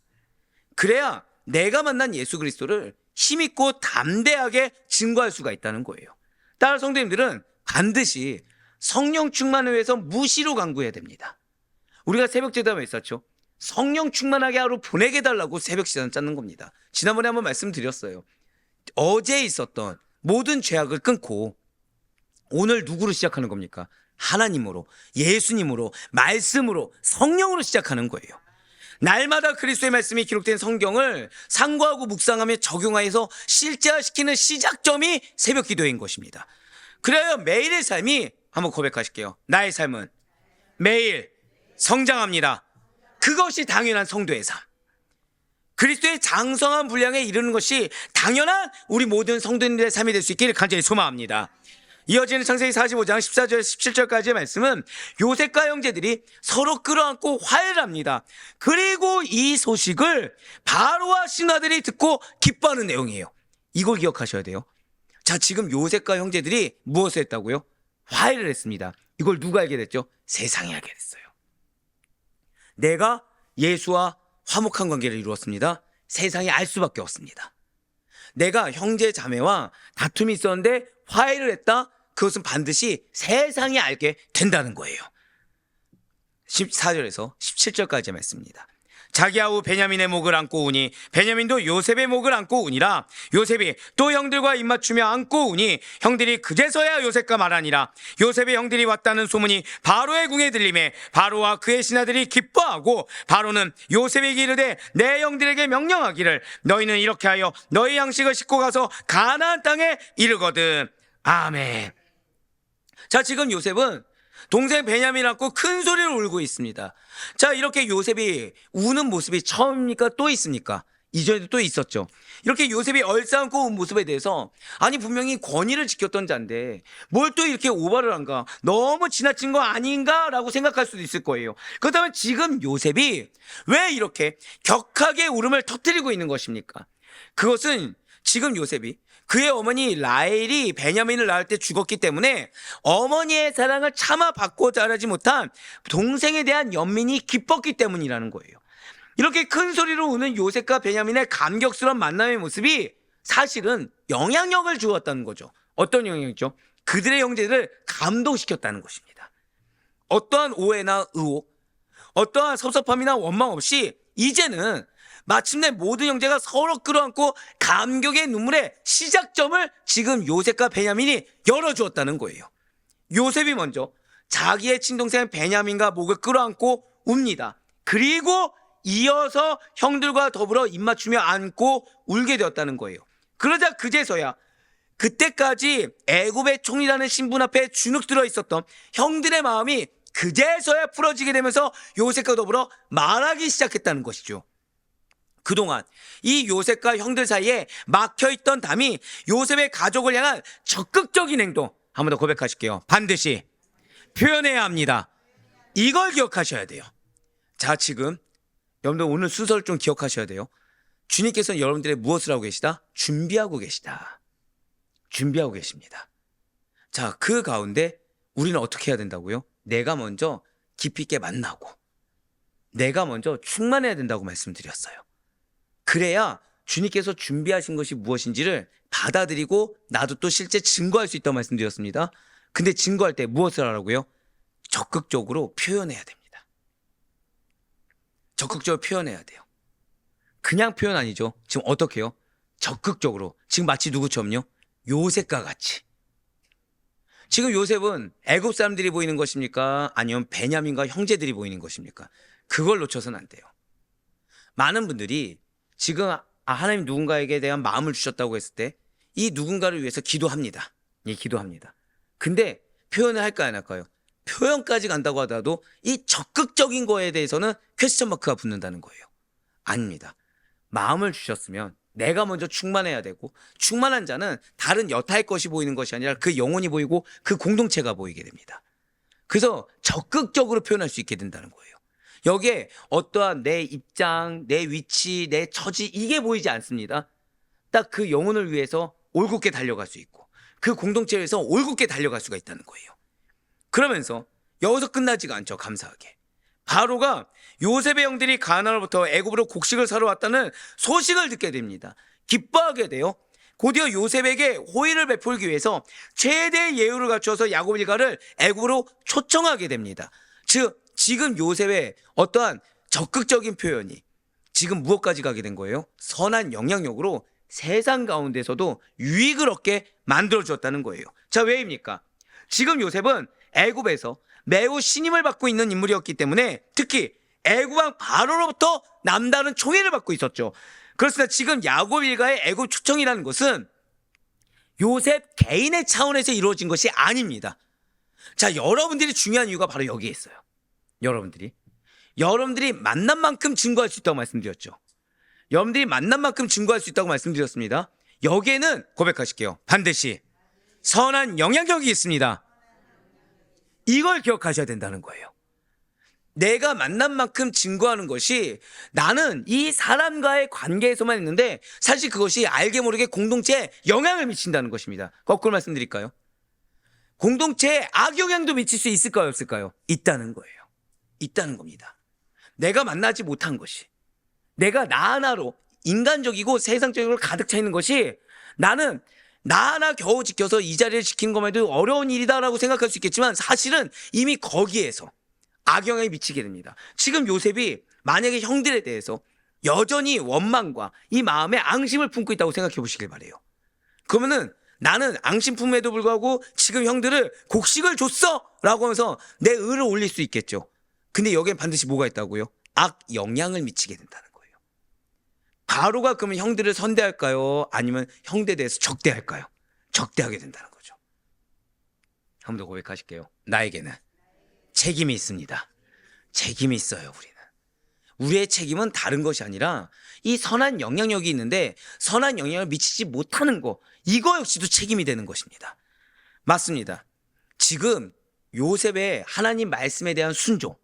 그래야 내가 만난 예수 그리스도를 힘있고 담대하게 증거할 수가 있다는 거예요. 따라 성도님들은 반드시 성령 충만을 위해서 무시로 간구해야 됩니다. 우리가 새벽 제단을 했었죠. 성령 충만하게 하루 보내게 달라고 새벽 제단 짰는 겁니다. 지난번에 한번 말씀드렸어요. 어제 있었던 모든 죄악을 끊고 오늘 누구로 시작하는 겁니까? 하나님으로, 예수님으로, 말씀으로, 성령으로 시작하는 거예요. 날마다 그리스도의 말씀이 기록된 성경을 상고하고 묵상하며 적용하여서 실제화시키는 시작점이 새벽 기도인 것입니다. 그래야 매일의 삶이, 한번 고백하실게요. 나의 삶은 매일 성장합니다. 그것이 당연한 성도의 삶. 그리스도의 장성한 분량에 이르는 것이 당연한 우리 모든 성도님들의 삶이 될 수 있기를 간절히 소망합니다. 이어지는 창세기 45장 14절 17절까지의 말씀은 요셉과 형제들이 서로 끌어안고 화해를 합니다. 그리고 이 소식을 바로와 신하들이 듣고 기뻐하는 내용이에요. 이걸 기억하셔야 돼요. 자, 지금 요셉과 형제들이 무엇을 했다고요? 화해를 했습니다. 이걸 누가 알게 됐죠? 세상이 알게 됐어요. 내가 예수와 화목한 관계를 이루었습니다. 세상이 알 수밖에 없습니다. 내가 형제 자매와 다툼이 있었는데 화해를 했다. 그것은 반드시 세상이 알게 된다는 거예요. 14절에서 17절까지의 말씀입니다. 자기 아우 베냐민의 목을 안고 우니 베냐민도 요셉의 목을 안고 우니라. 요셉이 또 형들과 입맞추며 안고 우니 형들이 그제서야 요셉과 말하니라. 요셉의 형들이 왔다는 소문이 바로의 궁에 들림에 바로와 그의 신하들이 기뻐하고 바로는 요셉에게 이르되 내 형들에게 명령하기를 너희는 이렇게 하여 너희 양식을 싣고 가서 가나안 땅에 이르거든. 아멘. 자, 지금 요셉은 동생 베냐민을 안고 큰 소리로 울고 있습니다. 자, 이렇게 요셉이 우는 모습이 처음입니까? 또 있습니까? 이전에도 또 있었죠. 이렇게 요셉이 얼싸안고 운 모습에 대해서 아니 분명히 권위를 지켰던 자인데 뭘 또 이렇게 오바를 한가? 너무 지나친 거 아닌가? 라고 생각할 수도 있을 거예요. 그렇다면 지금 요셉이 왜 이렇게 격하게 울음을 터뜨리고 있는 것입니까? 그것은 지금 요셉이 그의 어머니 라헬이 베냐민을 낳을 때 죽었기 때문에 어머니의 사랑을 차마 받고 자라지 못한 동생에 대한 연민이 기뻤기 때문이라는 거예요. 이렇게 큰 소리로 우는 요셉과 베냐민의 감격스러운 만남의 모습이 사실은 영향력을 주었다는 거죠. 어떤 영향이죠? 그들의 형제들을 감동시켰다는 것입니다. 어떠한 오해나 의혹, 어떠한 섭섭함이나 원망 없이 이제는 마침내 모든 형제가 서로 끌어안고 감격의 눈물의 시작점을 지금 요셉과 베냐민이 열어주었다는 거예요. 요셉이 먼저 자기의 친동생 베냐민과 목을 끌어안고 웁니다. 그리고 이어서 형들과 더불어 입맞추며 안고 울게 되었다는 거예요. 그러자 그제서야 그때까지 애굽의 총리라는 신분 앞에 주눅 들어 있었던 형들의 마음이 그제서야 풀어지게 되면서 요셉과 더불어 말하기 시작했다는 것이죠. 그동안 이 요셉과 형들 사이에 막혀있던 담이 요셉의 가족을 향한 적극적인 행동, 한 번 더 고백하실게요. 반드시 표현해야 합니다. 이걸 기억하셔야 돼요. 자, 지금 여러분들 오늘 순서를 좀 기억하셔야 돼요. 주님께서는 여러분들의 무엇을 하고 계시다? 준비하고 계시다. 준비하고 계십니다. 자, 그 가운데 우리는 어떻게 해야 된다고요? 내가 먼저 깊이 있게 만나고 내가 먼저 충만해야 된다고 말씀드렸어요. 그래야 주님께서 준비하신 것이 무엇인지를 받아들이고 나도 또 실제 증거할 수 있다고 말씀드렸습니다. 근데 증거할 때 무엇을 하라고요? 적극적으로 표현해야 됩니다. 적극적으로 표현해야 돼요. 그냥 표현 아니죠. 지금 어떻게 해요? 적극적으로. 지금 마치 누구처럼요? 요셉과 같이. 지금 요셉은 애굽 사람들이 보이는 것입니까? 아니면 베냐민과 형제들이 보이는 것입니까? 그걸 놓쳐서는 안 돼요. 많은 분들이 지금 하나님 누군가에게 대한 마음을 주셨다고 했을 때 이 누군가를 위해서 기도합니다. 예, 기도합니다. 근데 표현을 할까요, 안 할까요? 표현까지 간다고 하더라도 이 적극적인 거에 대해서는 퀘스천 마크가 붙는다는 거예요. 아닙니다. 마음을 주셨으면 내가 먼저 충만해야 되고 충만한 자는 다른 여타의 것이 보이는 것이 아니라 그 영혼이 보이고 그 공동체가 보이게 됩니다. 그래서 적극적으로 표현할 수 있게 된다는 거예요. 여기에 어떠한 내 입장, 내 위치, 내 처지 이게 보이지 않습니다. 딱 그 영혼을 위해서 올곧게 달려갈 수 있고 그 공동체에서 올곧게 달려갈 수가 있다는 거예요. 그러면서 여기서 끝나지가 않죠. 감사하게 바로가 요셉의 형들이 가나안으로부터 애굽으로 곡식을 사러 왔다는 소식을 듣게 됩니다. 기뻐하게 돼요. 곧이어 요셉에게 호의를 베풀기 위해서 최대의 예우를 갖추어서 야곱 일가를 애굽으로 초청하게 됩니다. 즉 지금 요셉의 어떠한 적극적인 표현이 지금 무엇까지 가게 된 거예요? 선한 영향력으로 세상 가운데서도 유익을 얻게 만들어 주었다는 거예요. 자, 왜입니까? 지금 요셉은 애굽에서 매우 신임을 받고 있는 인물이었기 때문에 특히 애굽왕 바로로부터 남다른 총애를 받고 있었죠. 그렇습니다. 지금 야곱 일가의 애굽 초청이라는 것은 요셉 개인의 차원에서 이루어진 것이 아닙니다. 자, 여러분들이 중요한 이유가 바로 여기에 있어요. 여러분들이 만난 만큼 증거할 수 있다고 말씀드렸죠. 여러분들이 만난 만큼 증거할 수 있다고 말씀드렸습니다. 여기에는 고백하실게요. 반드시 선한 영향력이 있습니다. 이걸 기억하셔야 된다는 거예요. 내가 만난 만큼 증거하는 것이 나는 이 사람과의 관계에서만 있는데 사실 그것이 알게 모르게 공동체에 영향을 미친다는 것입니다. 거꾸로 말씀드릴까요? 공동체에 악영향도 미칠 수 있을까요? 없을까요? 있다는 거예요. 있다는 겁니다. 내가 만나지 못한 것이 내가 나 하나로 인간적이고 세상적으로 가득 차 있는 것이 나는 나 하나 겨우 지켜서 이 자리를 지키는 것만 해도 어려운 일이다라고 생각할 수 있겠지만 사실은 이미 거기에서 악영향이 미치게 됩니다. 지금 요셉이 만약에 형들에 대해서 여전히 원망과 이 마음에 앙심을 품고 있다고 생각해 보시길 바래요. 그러면은 나는 앙심 품에도 불구하고 지금 형들을 곡식을 줬어 라고 하면서 내 의를 올릴 수 있겠죠. 근데 여기엔 반드시 뭐가 있다고요? 악 영향을 미치게 된다는 거예요. 바로가 그러면 형들을 선대할까요? 아니면 형들에 대해서 적대할까요? 적대하게 된다는 거죠. 한 번 더 고백하실게요. 나에게는 책임이 있습니다. 책임이 있어요. 우리의 책임은 다른 것이 아니라 이 선한 영향력이 있는데 선한 영향을 미치지 못하는 거, 이거 역시도 책임이 되는 것입니다. 맞습니다. 지금 요셉의 하나님 말씀에 대한 순종,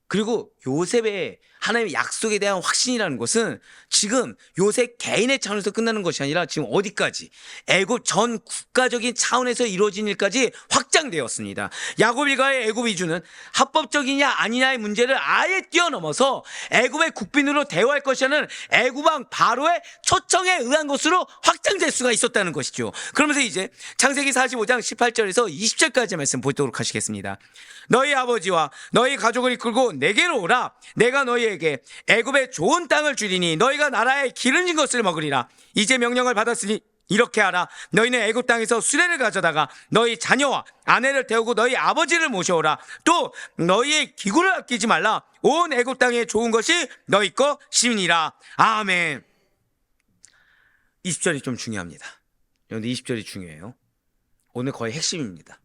그리고 요셉의 하나님의 약속에 대한 확신이라는 것은 지금 요셉 개인의 차원에서 끝나는 것이 아니라 지금 어디까지 애굽 전 국가적인 차원에서 이루어진 일까지 확장되었습니다. 야곱 일가의 애굽 이주는 합법적이냐 아니냐의 문제를 아예 뛰어넘어서 애굽의 국빈으로 대화할 것이라는 애굽 왕 바로의 초청에 의한 것으로 확장될 수가 있었다는 것이죠. 그러면서 이제 창세기 45장 18절에서 20절까지 말씀 보도록 하시겠습니다. 너희 아버지와 너희 가족을 이끌고 내게로 오라. 내가 너희에게 애굽의 좋은 땅을 주리니 너희가 나라의 기름진 것을 먹으리라. 이제 명령을 받았으니 이렇게 하라. 너희는 애굽 땅에서 수레를 가져다가 너희 자녀와 아내를 태우고 너희 아버지를 모셔오라. 또 너희의 기구를 아끼지 말라. 온 애굽 땅에 좋은 것이 너희 것이니라. 아멘. 20절이 좀 중요합니다. 여러분들 20절이 중요해요. 오늘 거의 핵심입니다.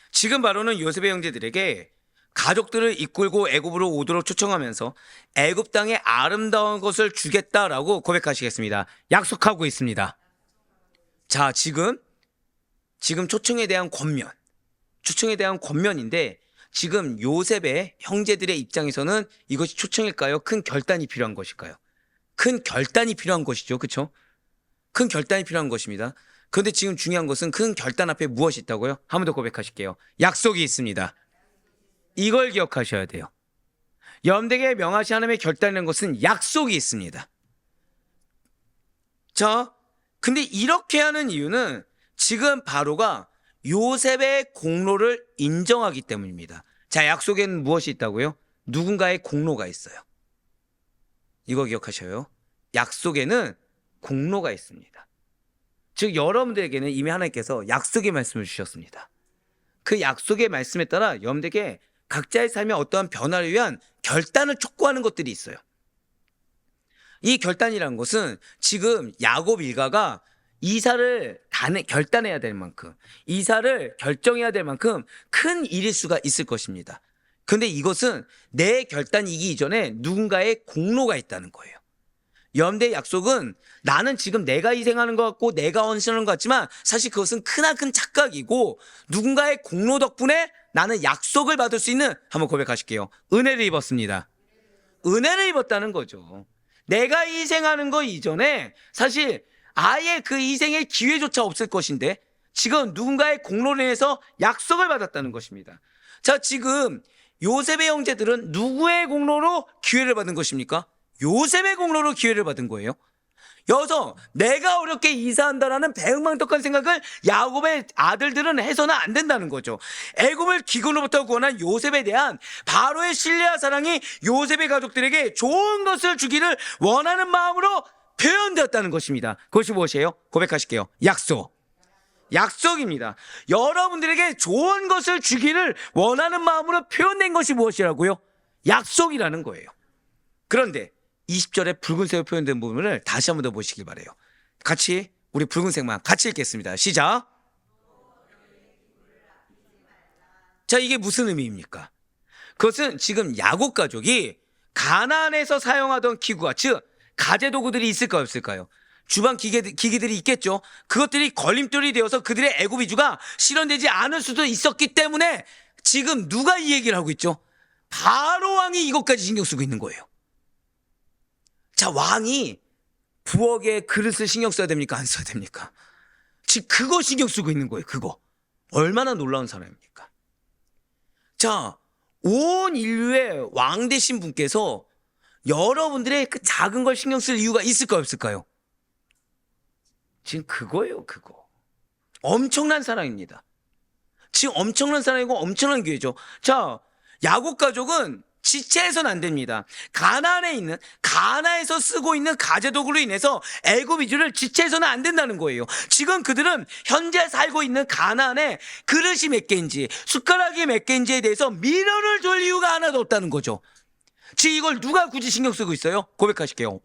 지금 바로는 요셉의 형제들에게 가족들을 이끌고 애굽으로 오도록 초청하면서 애굽 땅의 아름다운 것을 주겠다라고 고백하시겠습니다. 약속하고 있습니다. 자, 지금 초청에 대한 권면인데 지금 요셉의 형제들의 입장에서는 이것이 초청일까요? 큰 결단이 필요한 것일까요? 큰 결단이 필요한 것이죠. 그렇죠? 큰 결단이 필요한 것입니다. 그런데 지금 중요한 것은 큰 결단 앞에 무엇이 있다고요? 한 번 더 고백하실게요. 약속이 있습니다. 이걸 기억하셔야 돼요. 여러분들에게 명하신 하나님의 결단이라는 것은 약속이 있습니다. 자, 근데 이렇게 하는 이유는 지금 바로가 요셉의 공로를 인정하기 때문입니다. 자, 약속에는 무엇이 있다고요? 누군가의 공로가 있어요. 이거 기억하셔요. 약속에는 공로가 있습니다. 즉 여러분들에게는 이미 하나님께서 약속의 말씀을 주셨습니다. 그 약속의 말씀에 따라 여러분들에게 각자의 삶에 어떠한 변화를 위한 결단을 촉구하는 것들이 있어요. 이 결단이라는 것은 지금 야곱 일가가 이사를 결단해야 될 만큼, 이사를 결정해야 될 만큼 큰 일일 수가 있을 것입니다. 그런데 이것은 내 결단이기 이전에 누군가의 공로가 있다는 거예요. 여러분들의 약속은 나는 지금 내가 희생하는 것 같고 내가 헌신하는 것 같지만 사실 그것은 크나큰 착각이고 누군가의 공로 덕분에 나는 약속을 받을 수 있는, 한번 고백하실게요. 은혜를 입었습니다. 은혜를 입었다는 거죠. 내가 희생하는 거 이전에 사실 아예 그 희생의 기회조차 없을 것인데 지금 누군가의 공로로 인해서 약속을 받았다는 것입니다. 자, 지금 요셉의 형제들은 누구의 공로로 기회를 받은 것입니까? 요셉의 공로로 기회를 받은 거예요. 여기서 내가 어렵게 이사한다라는 배은망덕한 생각을 야곱의 아들들은 해서는 안 된다는 거죠. 애굽을 기근으로부터 구원한 요셉에 대한 바로의 신뢰와 사랑이 요셉의 가족들에게 좋은 것을 주기를 원하는 마음으로 표현되었다는 것입니다. 그것이 무엇이에요? 고백하실게요. 약속입니다. 여러분들에게 좋은 것을 주기를 원하는 마음으로 표현된 것이 무엇이라고요? 약속이라는 거예요. 그런데 20절에 붉은색으로 표현된 부분을 다시 한번 더 보시길 바라요. 같이 우리 붉은색만 같이 읽겠습니다. 시작. 자, 이게 무슨 의미입니까? 그것은 지금 야곱 가족이 가나안에서 사용하던 기구가, 즉 가재 도구들이 있을까요, 없을까요? 주방 기기들이 있겠죠. 그것들이 걸림돌이 되어서 그들의 애굽 이주가 실현되지 않을 수도 있었기 때문에 지금 누가 이 얘기를 하고 있죠? 바로 왕이 이것까지 신경 쓰고 있는 거예요. 자, 왕이 부엌에 그릇을 신경 써야 됩니까? 안 써야 됩니까? 지금 그거 신경 쓰고 있는 거예요. 그거. 얼마나 놀라운 사람입니까? 자, 온 인류의 왕 되신 분께서 여러분들의 그 작은 걸 신경 쓸 이유가 있을까요? 없을까요? 지금 그거예요. 그거. 엄청난 사랑입니다. 지금 엄청난 사랑이고 엄청난 기회죠. 자, 야곱 가족은 지체해서는 안 됩니다. 가나에서 쓰고 있는 가재도구로 인해서 애굽 이주를 지체해서는 안 된다는 거예요. 지금 그들은 현재 살고 있는 가나안에 그릇이 몇 개인지 숟가락이 몇 개인지에 대해서 미련을 줄 이유가 하나도 없다는 거죠. 지금 이걸 누가 굳이 신경 쓰고 있어요? 고백하실게요.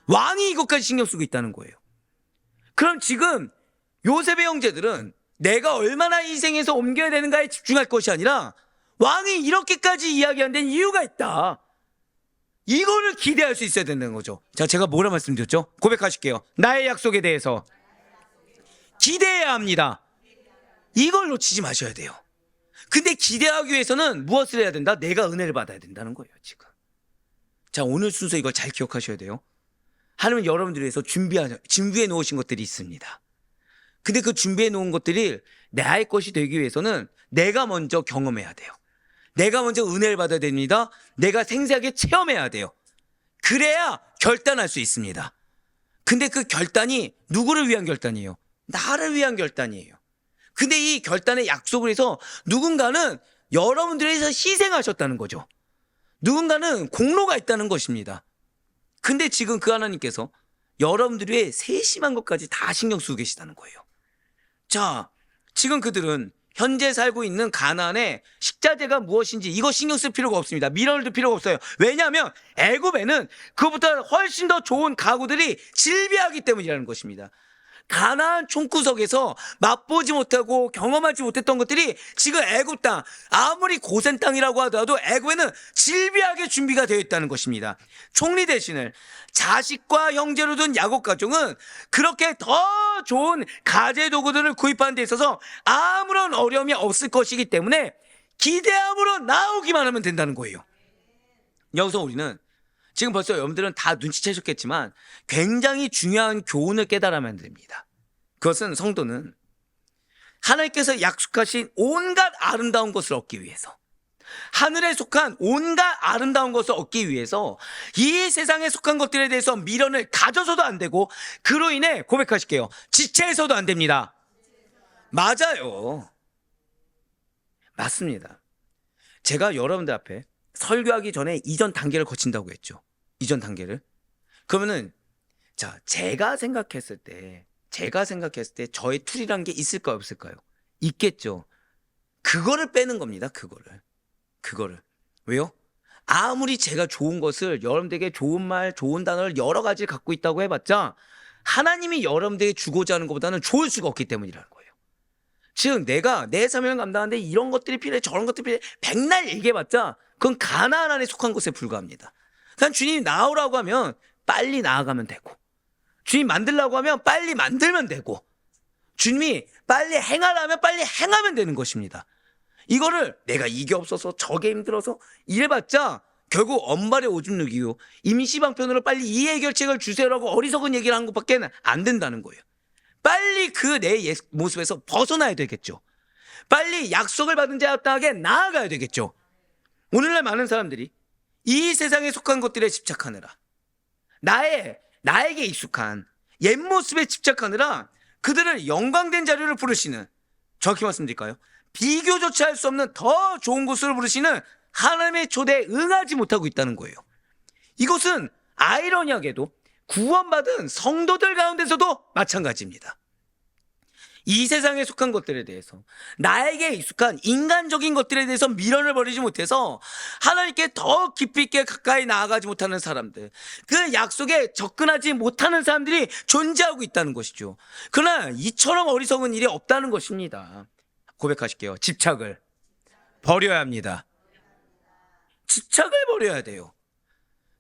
왕이 이것까지 신경 쓰고 있다는 거예요. 그럼 지금 요셉의 형제들은 내가 얼마나 희생해서 옮겨야 되는가에 집중할 것이 아니라 왕이 이렇게까지 이야기한 데는 이유가 있다. 이거를 기대할 수 있어야 된다는 거죠. 자, 제가 뭐라 말씀드렸죠? 고백하실게요. 나의 약속에 대해서 기대해야 합니다. 이걸 놓치지 마셔야 돼요. 근데 기대하기 위해서는 무엇을 해야 된다? 내가 은혜를 받아야 된다는 거예요, 지금. 자, 오늘 순서 이걸 잘 기억하셔야 돼요. 하나님은 여러분들을 위해서 준비해 놓으신 것들이 있습니다. 근데 그 준비해 놓은 것들이 나의 것이 되기 위해서는 내가 먼저 경험해야 돼요. 내가 먼저 은혜를 받아야 됩니다. 내가 생생하게 체험해야 돼요. 그래야 결단할 수 있습니다. 근데 그 결단이 누구를 위한 결단이에요? 나를 위한 결단이에요. 근데 이 결단의 약속을 해서 누군가는 여러분들을 위해서 희생하셨다는 거죠. 누군가는 공로가 있다는 것입니다. 근데 지금 그 하나님께서 여러분들을 위해 세심한 것까지 다 신경 쓰고 계시다는 거예요. 자, 지금 그들은 현재 살고 있는 가나안의 식자재가 무엇인지 이거 신경 쓸 필요가 없습니다. 미련을 둘 필요가 없어요. 왜냐하면 애굽에는 그보다 훨씬 더 좋은 가구들이 질비하기 때문이라는 것입니다. 가나안 총구석에서 맛보지 못하고 경험하지 못했던 것들이 지금 애굽 땅, 아무리 고센 땅이라고 하더라도 애굽에는 질비하게 준비가 되어 있다는 것입니다. 총리 대신을 자식과 형제로 둔 야곱 가족은 그렇게 더 좋은 가재 도구들을 구입하는 데 있어서 아무런 어려움이 없을 것이기 때문에 기대함으로 나오기만 하면 된다는 거예요. 여기서 우리는 지금 벌써 여러분들은 다 눈치채셨겠지만 굉장히 중요한 교훈을 깨달으면 됩니다. 그것은 성도는 하나님께서 약속하신 온갖 아름다운 것을 얻기 위해서, 하늘에 속한 온갖 아름다운 것을 얻기 위해서 이 세상에 속한 것들에 대해서 미련을 가져서도 안 되고, 그로 인해 고백하실게요. 지체해서도 안 됩니다. 맞아요. 맞습니다. 제가 여러분들 앞에 설교하기 전에 이전 단계를 거친다고 했죠. 이전 단계를. 그러면은 자, 제가 생각했을 때 저의 툴이란 게 있을까요, 없을까요? 있겠죠. 그거를 빼는 겁니다. 그거를. 왜요? 아무리 제가 좋은 것을, 여러분들에게 좋은 말, 좋은 단어를 여러 가지 갖고 있다고 해봤자 하나님이 여러분들에게 주고자 하는 것보다는 좋을 수가 없기 때문이라는 거예요. 즉 내가 내 사명을 감당하는데 이런 것들이 필요해, 저런 것들이 필요해, 백날 얘기해봤자 그건 가나안 안에 속한 것에 불과합니다. 그냥 주님이 나오라고 하면 빨리 나아가면 되고, 주님 만들라고 하면 빨리 만들면 되고, 주님이 빨리 행하라면 빨리 행하면 되는 것입니다. 이거를 내가 이게 없어서 저게 힘들어서 이래봤자 결국 엄발의 오줌 누기요. 임시방편으로 빨리 이 해결책을 주세요라고 어리석은 얘기를 한 것밖에 안 된다는 거예요. 빨리 그 내 모습에서 벗어나야 되겠죠. 빨리 약속을 받은 자와 땅에 나아가야 되겠죠. 오늘날 많은 사람들이 이 세상에 속한 것들에 집착하느라 나에게 익숙한 옛 모습에 집착하느라 그들을 영광된 자료를 부르시는, 정확히 말씀드릴까요? 비교조차 할 수 없는 더 좋은 곳으로 부르시는 하나님의 초대에 응하지 못하고 있다는 거예요. 이것은 아이러니하게도 구원받은 성도들 가운데서도 마찬가지입니다. 이 세상에 속한 것들에 대해서, 나에게 익숙한 인간적인 것들에 대해서 미련을 버리지 못해서 하나님께 더 깊이 있게 가까이 나아가지 못하는 사람들, 그 약속에 접근하지 못하는 사람들이 존재하고 있다는 것이죠. 그러나 이처럼 어리석은 일이 없다는 것입니다. 고백하실게요. 집착을 버려야 합니다. 집착을 버려야 돼요.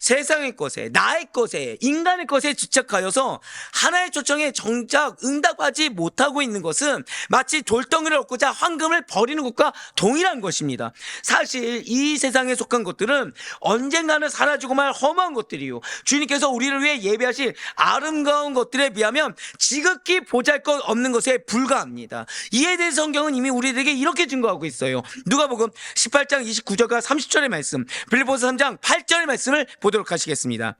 세상의 것에, 나의 것에, 인간의 것에 집착하여서 하나의 초청에 정작 응답하지 못하고 있는 것은 마치 돌덩이를 얻고자 황금을 버리는 것과 동일한 것입니다. 사실 이 세상에 속한 것들은 언젠가는 사라지고 말 허무한 것들이요, 주님께서 우리를 위해 예배하실 아름다운 것들에 비하면 지극히 보잘것없는 것에 불과합니다. 이에 대해 성경은 이미 우리들에게 이렇게 증거하고 있어요. 누가복음 18장 29절과 30절의 말씀, 빌립보서 3장 8절의 말씀을 보도록 하시겠습니다.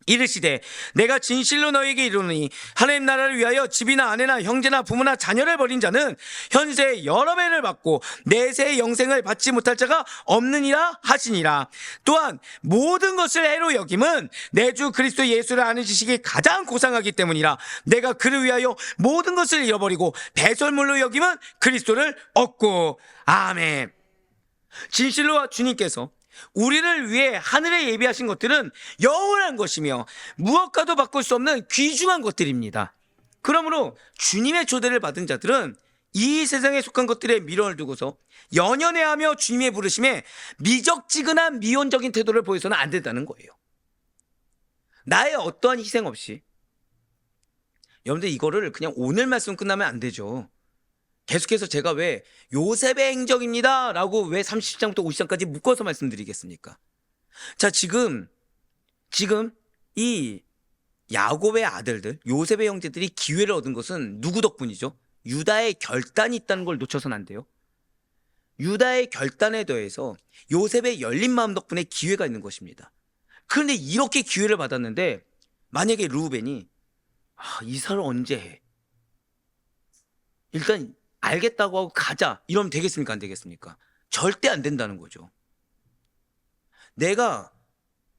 이르시되 내가 진실로 너에게 이르노니 하나님 나라를 위하여 집이나 아내나 형제나 부모나 자녀를 버린 자는 현세 여러 배를 받고 내세의 영생을 받지 못할 자가 없느니라 하시니라. 또한 모든 것을 해로 여김은 내 주 그리스도 예수를 아는 지식이 가장 고상하기 때문이라. 내가 그를 위하여 모든 것을 잃어버리고 배설물로 여김은 그리스도를 얻고. 아멘. 진실로 주님께서 우리를 위해 하늘에 예비하신 것들은 영원한 것이며 무엇과도 바꿀 수 없는 귀중한 것들입니다. 그러므로 주님의 초대를 받은 자들은 이 세상에 속한 것들에 미련을 두고서 연연해하며 주님의 부르심에 미적지근한 미온적인 태도를 보여서는 안 된다는 거예요. 나의 어떠한 희생 없이. 여러분들 이거를 그냥 오늘 말씀 끝나면 안 되죠. 계속해서 제가 왜 요셉의 행적입니다 라고 왜 30장부터 50장까지 묶어서 말씀드리겠습니까? 자, 지금 이 야곱의 아들들, 요셉의 형제들이 기회를 얻은 것은 누구 덕분이죠? 유다의 결단이 있다는 걸 놓쳐서는 안 돼요. 유다의 결단에 더해서 요셉의 열린 마음 덕분에 기회가 있는 것입니다. 그런데 이렇게 기회를 받았는데 만약에 르우벤이 이사를 언제 해? 일단 알겠다고 하고 가자 이러면 되겠습니까? 안 되겠습니까? 절대 안 된다는 거죠. 내가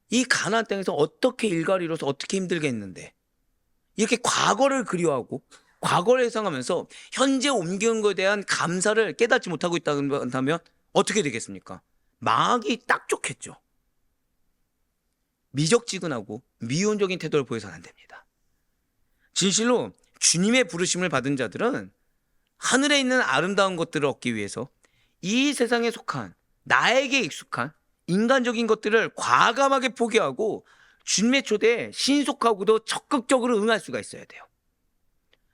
이 가나안 땅에서 어떻게 일가를 이뤄서 어떻게 힘들게 했는데 이렇게 과거를 그리워하고 과거를 회상하면서 현재 옮기는 것에 대한 감사를 깨닫지 못하고 있다면 어떻게 되겠습니까? 망하기 딱 좋겠죠. 미적지근하고 미온적인 태도를 보여서는 안 됩니다. 진실로 주님의 부르심을 받은 자들은 하늘에 있는 아름다운 것들을 얻기 위해서 이 세상에 속한 나에게 익숙한 인간적인 것들을 과감하게 포기하고 주님의 초대에 신속하고도 적극적으로 응할 수가 있어야 돼요.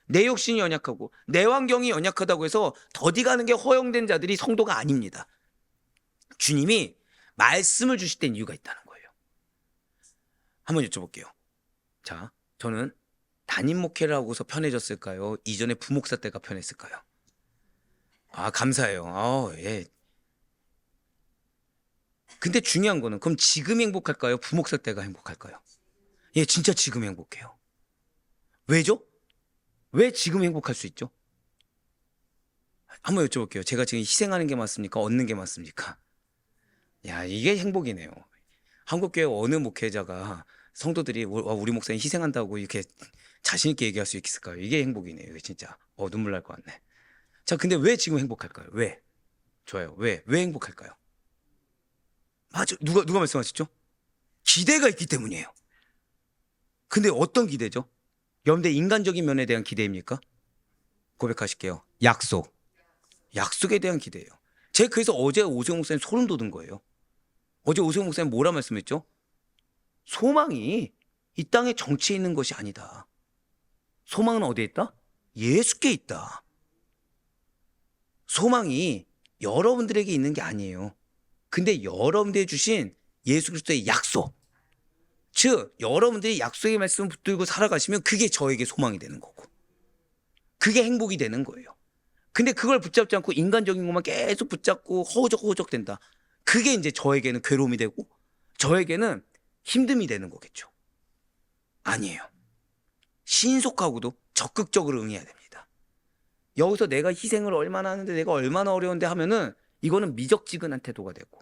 내 욕심이 연약하고 내 환경이 연약하다고 해서 더디 가는 게 허용된 자들이 성도가 아닙니다. 주님이 말씀을 주실 땐 이유가 있다는 거예요. 한번 여쭤볼게요. 자, 저는 담임 목회를 하고서 편해졌을까요? 이전에 부목사 때가 편했을까요? 감사해요. 예. 근데 중요한 거는 그럼 지금 행복할까요? 부목사 때가 행복할까요? 예, 진짜 지금 행복해요. 왜죠? 왜 지금 행복할 수 있죠? 한번 여쭤볼게요. 제가 지금 희생하는 게 맞습니까? 얻는 게 맞습니까? 야, 이게 행복이네요. 한국교회 어느 목회자가 성도들이 우리 목사님 희생한다고 이렇게 자신 있게 얘기할 수 있을까요? 이게 행복이네요. 이게 진짜 눈물 날 것 같네. 자, 근데 왜 지금 행복할까요? 왜? 좋아요. 왜 행복할까요? 맞아. 누가 말씀하셨죠? 기대가 있기 때문이에요. 근데 어떤 기대죠? 여러분들 인간적인 면에 대한 기대입니까? 고백하실게요. 약속에 대한 기대예요. 제가 그래서 어제 오세훈 목사님 소름 돋은 거예요. 어제 오세훈 목사님 뭐라 말씀했죠? 소망이 이 땅에 정치에 있는 것이 아니다. 소망은 어디에 있다? 예수께 있다. 소망이 여러분들에게 있는 게 아니에요. 근데 여러분들이 주신 예수 그리스도의 약속. 즉 여러분들이 약속의 말씀을 붙들고 살아가시면 그게 저에게 소망이 되는 거고 그게 행복이 되는 거예요. 근데 그걸 붙잡지 않고 인간적인 것만 계속 붙잡고 허우적허우적 된다. 그게 이제 저에게는 괴로움이 되고 저에게는 힘듦이 되는 거겠죠. 아니에요. 신속하고도 적극적으로 응해야 됩니다. 여기서 내가 희생을 얼마나 하는데 내가 얼마나 어려운데 하면은 이거는 미적지근한 태도가 되고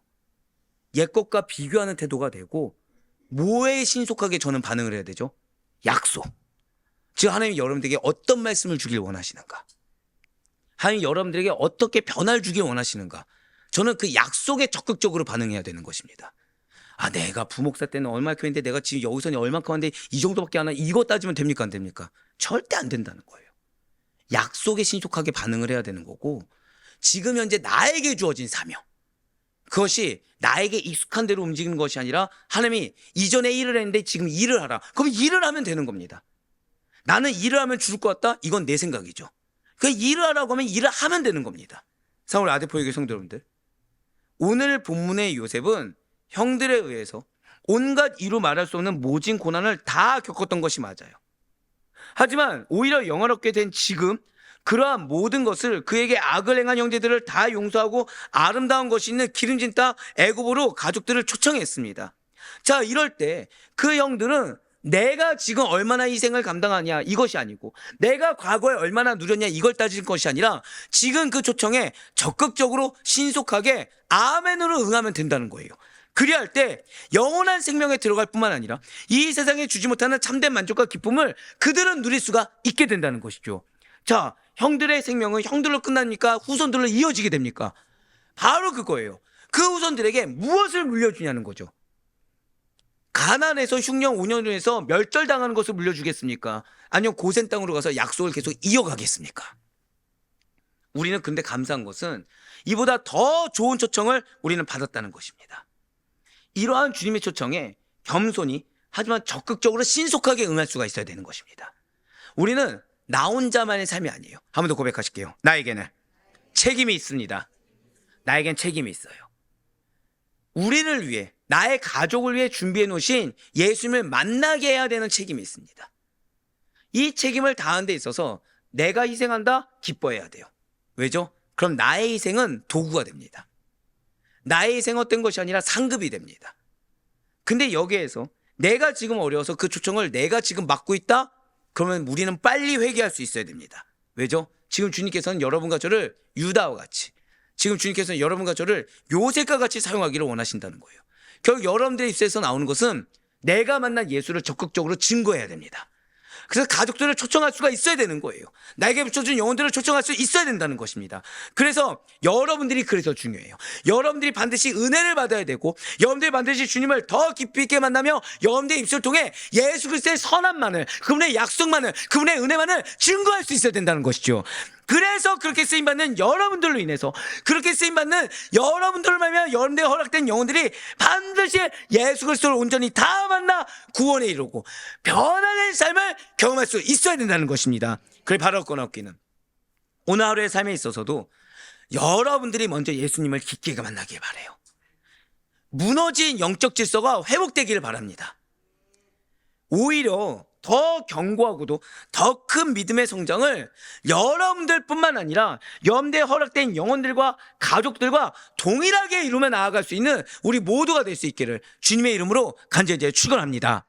옛것과 비교하는 태도가 되고 뭐에 신속하게 저는 반응을 해야 되죠? 약속. 즉 하나님이 여러분들에게 어떤 말씀을 주길 원하시는가? 하나님이 여러분들에게 어떻게 변화를 주길 원하시는가? 저는 그 약속에 적극적으로 반응해야 되는 것입니다. 아, 내가 부목사 때는 얼마큼 했는데 내가 지금 여기서는 얼마큼 하는데 이 정도밖에 안 하. 이거 따지면 됩니까? 안 됩니까? 절대 안 된다는 거예요. 약속에 신속하게 반응을 해야 되는 거고 지금 현재 나에게 주어진 사명. 그것이 나에게 익숙한 대로 움직이는 것이 아니라 하나님이 이전에 일을 했는데 지금 일을 하라. 그럼 일을 하면 되는 겁니다. 나는 일을 하면 죽을 것 같다? 이건 내 생각이죠. 그 일을 하라고 하면 일을 하면 되는 겁니다. 사울 아데포에게 성도 여러분들. 오늘 본문의 요셉은 형들에 의해서 온갖 이루 말할 수 없는 모진 고난을 다 겪었던 것이 맞아요. 하지만 오히려 영화롭게 된 지금 그러한 모든 것을 그에게 악을 행한 형제들을 다 용서하고 아름다운 것이 있는 기름진 땅 애굽으로 가족들을 초청했습니다. 자, 이럴 때 그 형들은 내가 지금 얼마나 희생을 감당하냐 이것이 아니고 내가 과거에 얼마나 누렸냐 이걸 따질 것이 아니라 지금 그 초청에 적극적으로 신속하게 아멘으로 응하면 된다는 거예요. 그리할 때 영원한 생명에 들어갈 뿐만 아니라 이 세상에 주지 못하는 참된 만족과 기쁨을 그들은 누릴 수가 있게 된다는 것이죠. 자, 형들의 생명은 형들로 끝납니까? 후손들로 이어지게 됩니까? 바로 그거예요. 그 후손들에게 무엇을 물려주냐는 거죠. 가나안에서 흉년 5년 후에서 멸절당하는 것을 물려주겠습니까? 아니면 고센 땅으로 가서 약속을 계속 이어가겠습니까? 우리는 근데 감사한 것은 이보다 더 좋은 초청을 우리는 받았다는 것입니다. 이러한 주님의 초청에 겸손히 하지만 적극적으로 신속하게 응할 수가 있어야 되는 것입니다. 우리는 나 혼자만의 삶이 아니에요. 한 번 더 고백하실게요. 나에게는 책임이 있습니다. 나에겐 책임이 있어요. 우리를 위해 나의 가족을 위해 준비해 놓으신 예수님을 만나게 해야 되는 책임이 있습니다. 이 책임을 다하는 데 있어서 내가 희생한다? 기뻐해야 돼요. 왜죠? 그럼 나의 희생은 도구가 됩니다. 나의 희생 헛된 것이 아니라 상급이 됩니다. 근데 여기에서 내가 지금 어려워서 그 초청을 내가 지금 맡고 있다? 그러면 우리는 빨리 회개할 수 있어야 됩니다. 왜죠? 지금 주님께서는 여러분과 저를 유다와 같이 지금 주님께서는 여러분과 저를 요셉과 같이 사용하기를 원하신다는 거예요. 결국 여러분들의 입술에서 나오는 것은 내가 만난 예수를 적극적으로 증거해야 됩니다. 그래서 가족들을 초청할 수가 있어야 되는 거예요. 나에게 붙여준 영혼들을 초청할 수 있어야 된다는 것입니다. 그래서 여러분들이 그래서 중요해요. 여러분들이 반드시 은혜를 받아야 되고 여러분들이 반드시 주님을 더 깊이 있게 만나며 여러분들의 입술을 통해 예수 그리스도의 선함만을 그분의 약속만을 그분의 은혜만을 증거할 수 있어야 된다는 것이죠. 그래서 그렇게 쓰임받는 여러분들로 인해서 그렇게 쓰임받는 여러분들을 말하면 여러분들의 허락된 영혼들이 반드시 예수 그리스도를 온전히 다 만나 구원에 이르고 변화된 삶을 경험할 수 있어야 된다는 것입니다. 그래 바로 꺼놓기는 오늘 하루의 삶에 있어서도 여러분들이 먼저 예수님을 깊게 만나길 바라요. 무너진 영적 질서가 회복되기를 바랍니다. 오히려 더 견고하고도 더 큰 믿음의 성장을 여러분들뿐만 아니라 여러분들의 허락된 영혼들과 가족들과 동일하게 이루며 나아갈 수 있는 우리 모두가 될 수 있기를 주님의 이름으로 간절히 축원합니다.